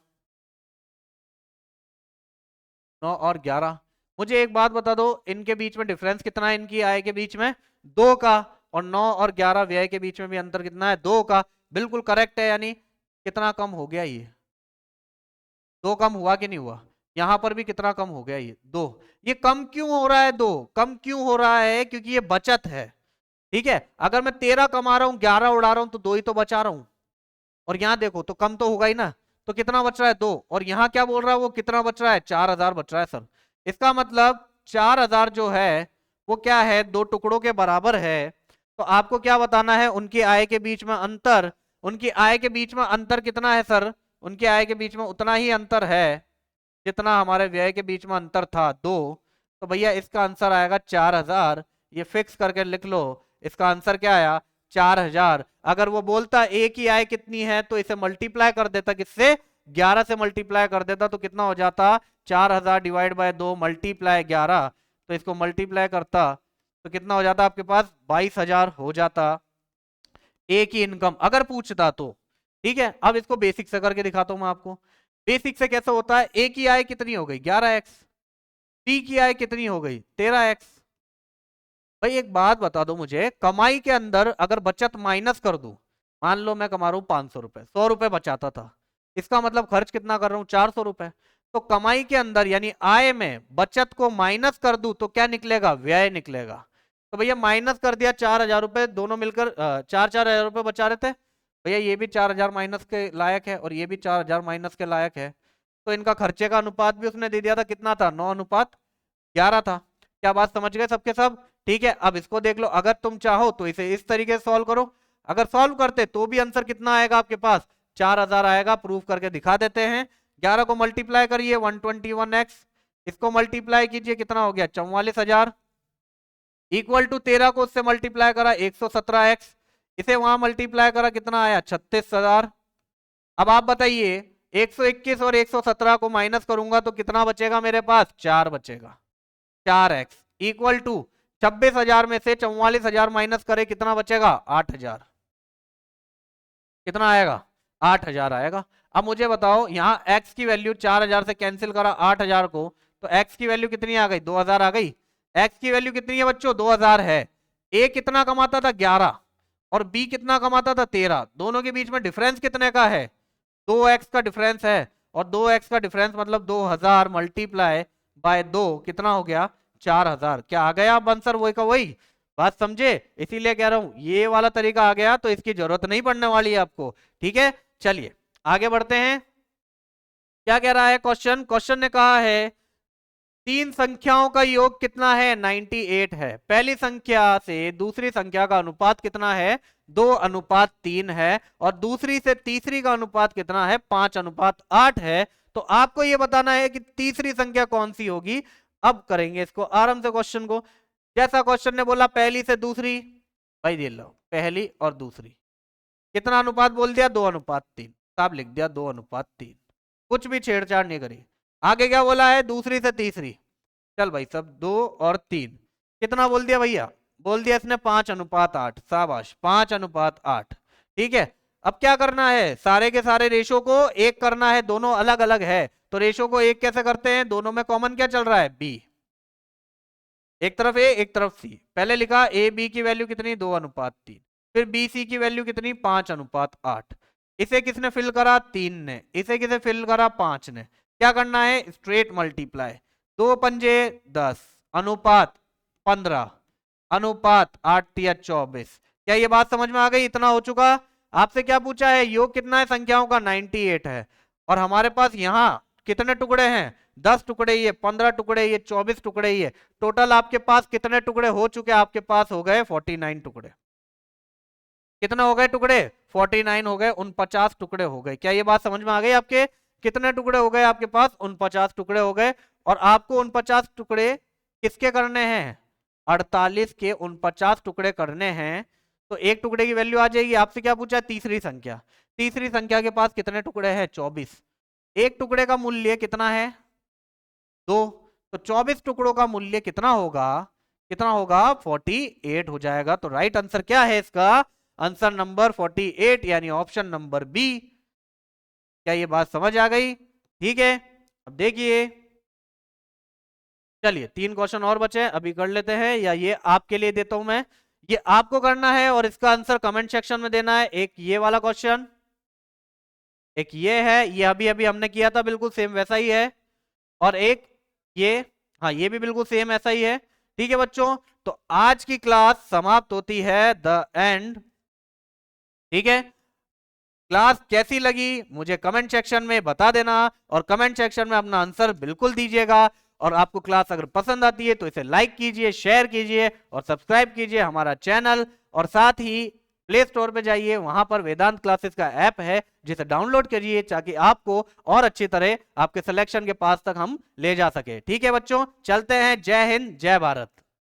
9 और 11। मुझे एक बात बता दो, इनके बीच में डिफरेंस कितना है? इनकी आय के बीच में 2 का, और 9 और 11 व्यय के बीच में भी अंतर कितना है? 2 का। बिल्कुल करेक्ट है, यानी कितना कम हो गया ये? 2 कम हुआ कि नहीं हुआ? यहां पर भी कितना कम हो गया? ये 2। ये कम क्यों हो रहा है? 2 कम क्यों हो रहा है? क्योंकि ये बचत है, ठीक है। अगर मैं 13 कमा रहा हूं, 11 उड़ा रहा हूं, तो 2 ही तो बचा रहा हूं, और यहां देखो तो कम तो होगा ही ना। तो कितना बच रहा है? 2। और यहां क्या बोल रहा है वो? कितना बच रहा है? 4000 बच रहा है सर। इसका मतलब 4000 जो है वो क्या है? 2 टुकड़ों के बराबर है। तो आपको क्या बताना है? उनकी आय के बीच में अंतर, उनकी आय के बीच में अंतर कितना है सर? उनकी आय के बीच में उतना ही अंतर है जितना हमारे व्यय के बीच में अंतर था, 2। तो भैया इसका आंसर आएगा 4000। ये फिक्स करके लिख लो, इसका आंसर क्या आया? 4000। अगर वो बोलता ए की आय कितनी है, तो इसे मल्टीप्लाई कर देता, किससे? 11 से मल्टीप्लाई कर देता, तो कितना हो जाता? 4000 डिवाइड बाय 2 मल्टीप्लाई 11। तो इसको मल्टीप्लाई करता तो कितना हो जाता आपके पास? 22000 हो जाता ए की इनकम, अगर पूछता तो। ठीक है, अब इसको बेसिक से करके दिखाता हूं मैं आपको। बेसिक से कैसे होता है? ए की आय कितनी हो गई? 11x। बी की आय कितनी हो गई? 13x। भाई एक बात बता दो मुझे, कमाई के अंदर अगर बचत माइनस कर दूं, मान लो मैं कमा रहा हूं 500 रुपए, 100 रुपए बचाता था, इसका मतलब खर्च कितना कर रहा हूं? 400 रुपए। तो कमाई के अंदर यानी आय में बचत को माइनस कर दूं तो क्या निकलेगा? व्यय निकलेगा। तो भैया माइनस कर दिया 4000 रुपए, दोनों मिलकर 4-4 हजार रुपए बचा रहे थे। भैया ये भी 4000 माइनस के लायक है और ये भी 4000 माइनस के लायक है। तो इनका खर्चे का अनुपात भी उसने दे दिया था, कितना था? 9:11 था। क्या बात समझ गए सबके सब? ठीक है, अब इसको देख लो, अगर तुम चाहो तो इसे इस तरीके से सॉल्व करो। अगर सॉल्व करते तो भी आंसर कितना आएगा आपके पास? 4000 आएगा। प्रूफ करके दिखा देते हैं। 11 को मल्टीप्लाई करिए 121x, इसको मल्टीप्लाई कीजिए, कितना हो गया? 44000। इक्वल टू 13 को उससे मल्टीप्लाई करा 117x, इसे वहां मल्टीप्लाई करा, कितना आया? 36000। अब आप बताइए 121 और 117 को माइनस करूंगा तो कितना बचेगा मेरे पास? 4 बचेगा। 4x इक्वल टू 26,000 में से 44,000 माइनस करे, कितना बचेगा? 8,000। कितना आएगा? 8,000 आएगा। अब मुझे बताओ, यहाँ x की वैल्यू 4000 से कैंसिल करा 8,000 को, तो x की वैल्यू कितनी आ गई? 2000 आ गई। x की वैल्यू कितनी है बच्चों? 2000 है। a कितना कमाता था? 11, और b कितना कमाता था? 13। दोनों के बीच में डिफरेंस कितने का है? 2x का डिफरेंस है, और 2x का डिफरेंस मतलब 2000 मल्टीप्लाई बाय 2 कितना हो गया? 4000। क्या आ गया अब आंसर? वही का वही। बात समझे? इसीलिए कह रहा हूं ये वाला तरीका आ गया तो इसकी जरूरत नहीं पड़ने वाली है आपको। ठीक है, चलिए आगे बढ़ते हैं। क्या कह रहा है क्वेश्चन? क्वेश्चन ने कहा है तीन संख्याओं का योग कितना है? 98 है। पहली संख्या से दूसरी संख्या का अनुपात कितना है? 2:3 है। और दूसरी से तीसरी का अनुपात कितना है? 5:8 है। तो आपको यह बताना है कि तीसरी संख्या कौन सी होगी। अब करेंगे इसको आराम से क्वेश्चन को। जैसा क्वेश्चन ने बोला पहली से दूसरी, भाई दे लो पहली और दूसरी कितना अनुपात बोल दिया? 2:3। साहब लिख दिया 2:3, कुछ भी छेड़छाड़ नहीं करी। आगे क्या बोला है? दूसरी से तीसरी। चल भाई सब 2 और 3 कितना बोल दिया भैया? बोल दिया इसने 5:8। शाबाश, 5:8। ठीक है। अब क्या करना है? सारे के सारे रेशो को एक करना है। दोनों अलग अलग है तो रेशो को एक कैसे करते हैं? दोनों में कॉमन क्या चल रहा है? बी। एक तरफ ए एक तरफ सी। पहले लिखा ए बी की वैल्यू कितनी? 2:3। फिर बी सी की वैल्यू कितनी? 5:8। इसे किसने फिल करा? 3 ने। इसे किसे फिल करा? 5 ने। क्या करना है? Straight multiply. 2 पंजे 10 अनुपात 15 अनुपात 8 या 24। क्या ये बात समझ में आ गई? इतना हो चुका। आपसे क्या पूछा है? योग कितना है संख्याओं का? 98 है। और हमारे पास यहां कितने टुकड़े हैं? 10 टुकड़े, ये 15 टुकड़े, ये 24 टुकड़े, ये टोटल आपके पास कितने टुकड़े हो चुके? आपके पास हो गए 49 टुकड़े। कितने हो गए टुकड़े? 49 हो गए। 49 टुकड़े हो गए। क्या ये बात समझ में आ गई आपके? कितने टुकड़े हो गए आपके पास? 49 टुकड़े हो गए। और आपको 49 टुकड़े किसके करने हैं? 48 के 49 टुकड़े करने हैं। तो एक टुकड़े की वैल्यू आ जाएगी। आपसे क्या पूछा है? तीसरी संख्या। तीसरी संख्या के पास कितने टुकड़े हैं? 24। एक टुकड़े का मूल्य कितना है? 2। तो 24 टुकड़ों का मूल्य कितना होगा? कितना होगा? 48 हो जाएगा। तो राइट आंसर क्या है इसका? आंसर नंबर 48 यानी ऑप्शन नंबर बी। क्या ये बात समझ आ गई? ठीक है। अब देखिए, चलिए 3 क्वेश्चन और बचे, अभी कर लेते हैं। या ये आपके लिए देता हूं मैं। ये आपको करना है और इसका आंसर कमेंट सेक्शन में देना है। एक ये वाला क्वेश्चन, एक ये है, ये अभी अभी हमने किया था, बिल्कुल सेम वैसा ही है। और एक ये, हाँ ये भी बिल्कुल सेम ऐसा ही है। ठीक है बच्चों, तो आज की क्लास समाप्त होती है, द एंड। ठीक है। क्लास कैसी लगी मुझे कमेंट सेक्शन में बता देना, और कमेंट सेक्शन में अपना आंसर बिल्कुल दीजिएगा। और आपको क्लास अगर पसंद आती है तो इसे लाइक कीजिए, शेयर कीजिए और सब्सक्राइब कीजिए हमारा चैनल। और साथ ही प्ले स्टोर पे जाइए, वहां पर वेदांत क्लासेस का ऐप है जिसे डाउनलोड करिए, ताकि आपको और अच्छी तरह आपके सिलेक्शन के पास तक हम ले जा सके। ठीक है बच्चों, चलते हैं। जय हिंद, जय भारत।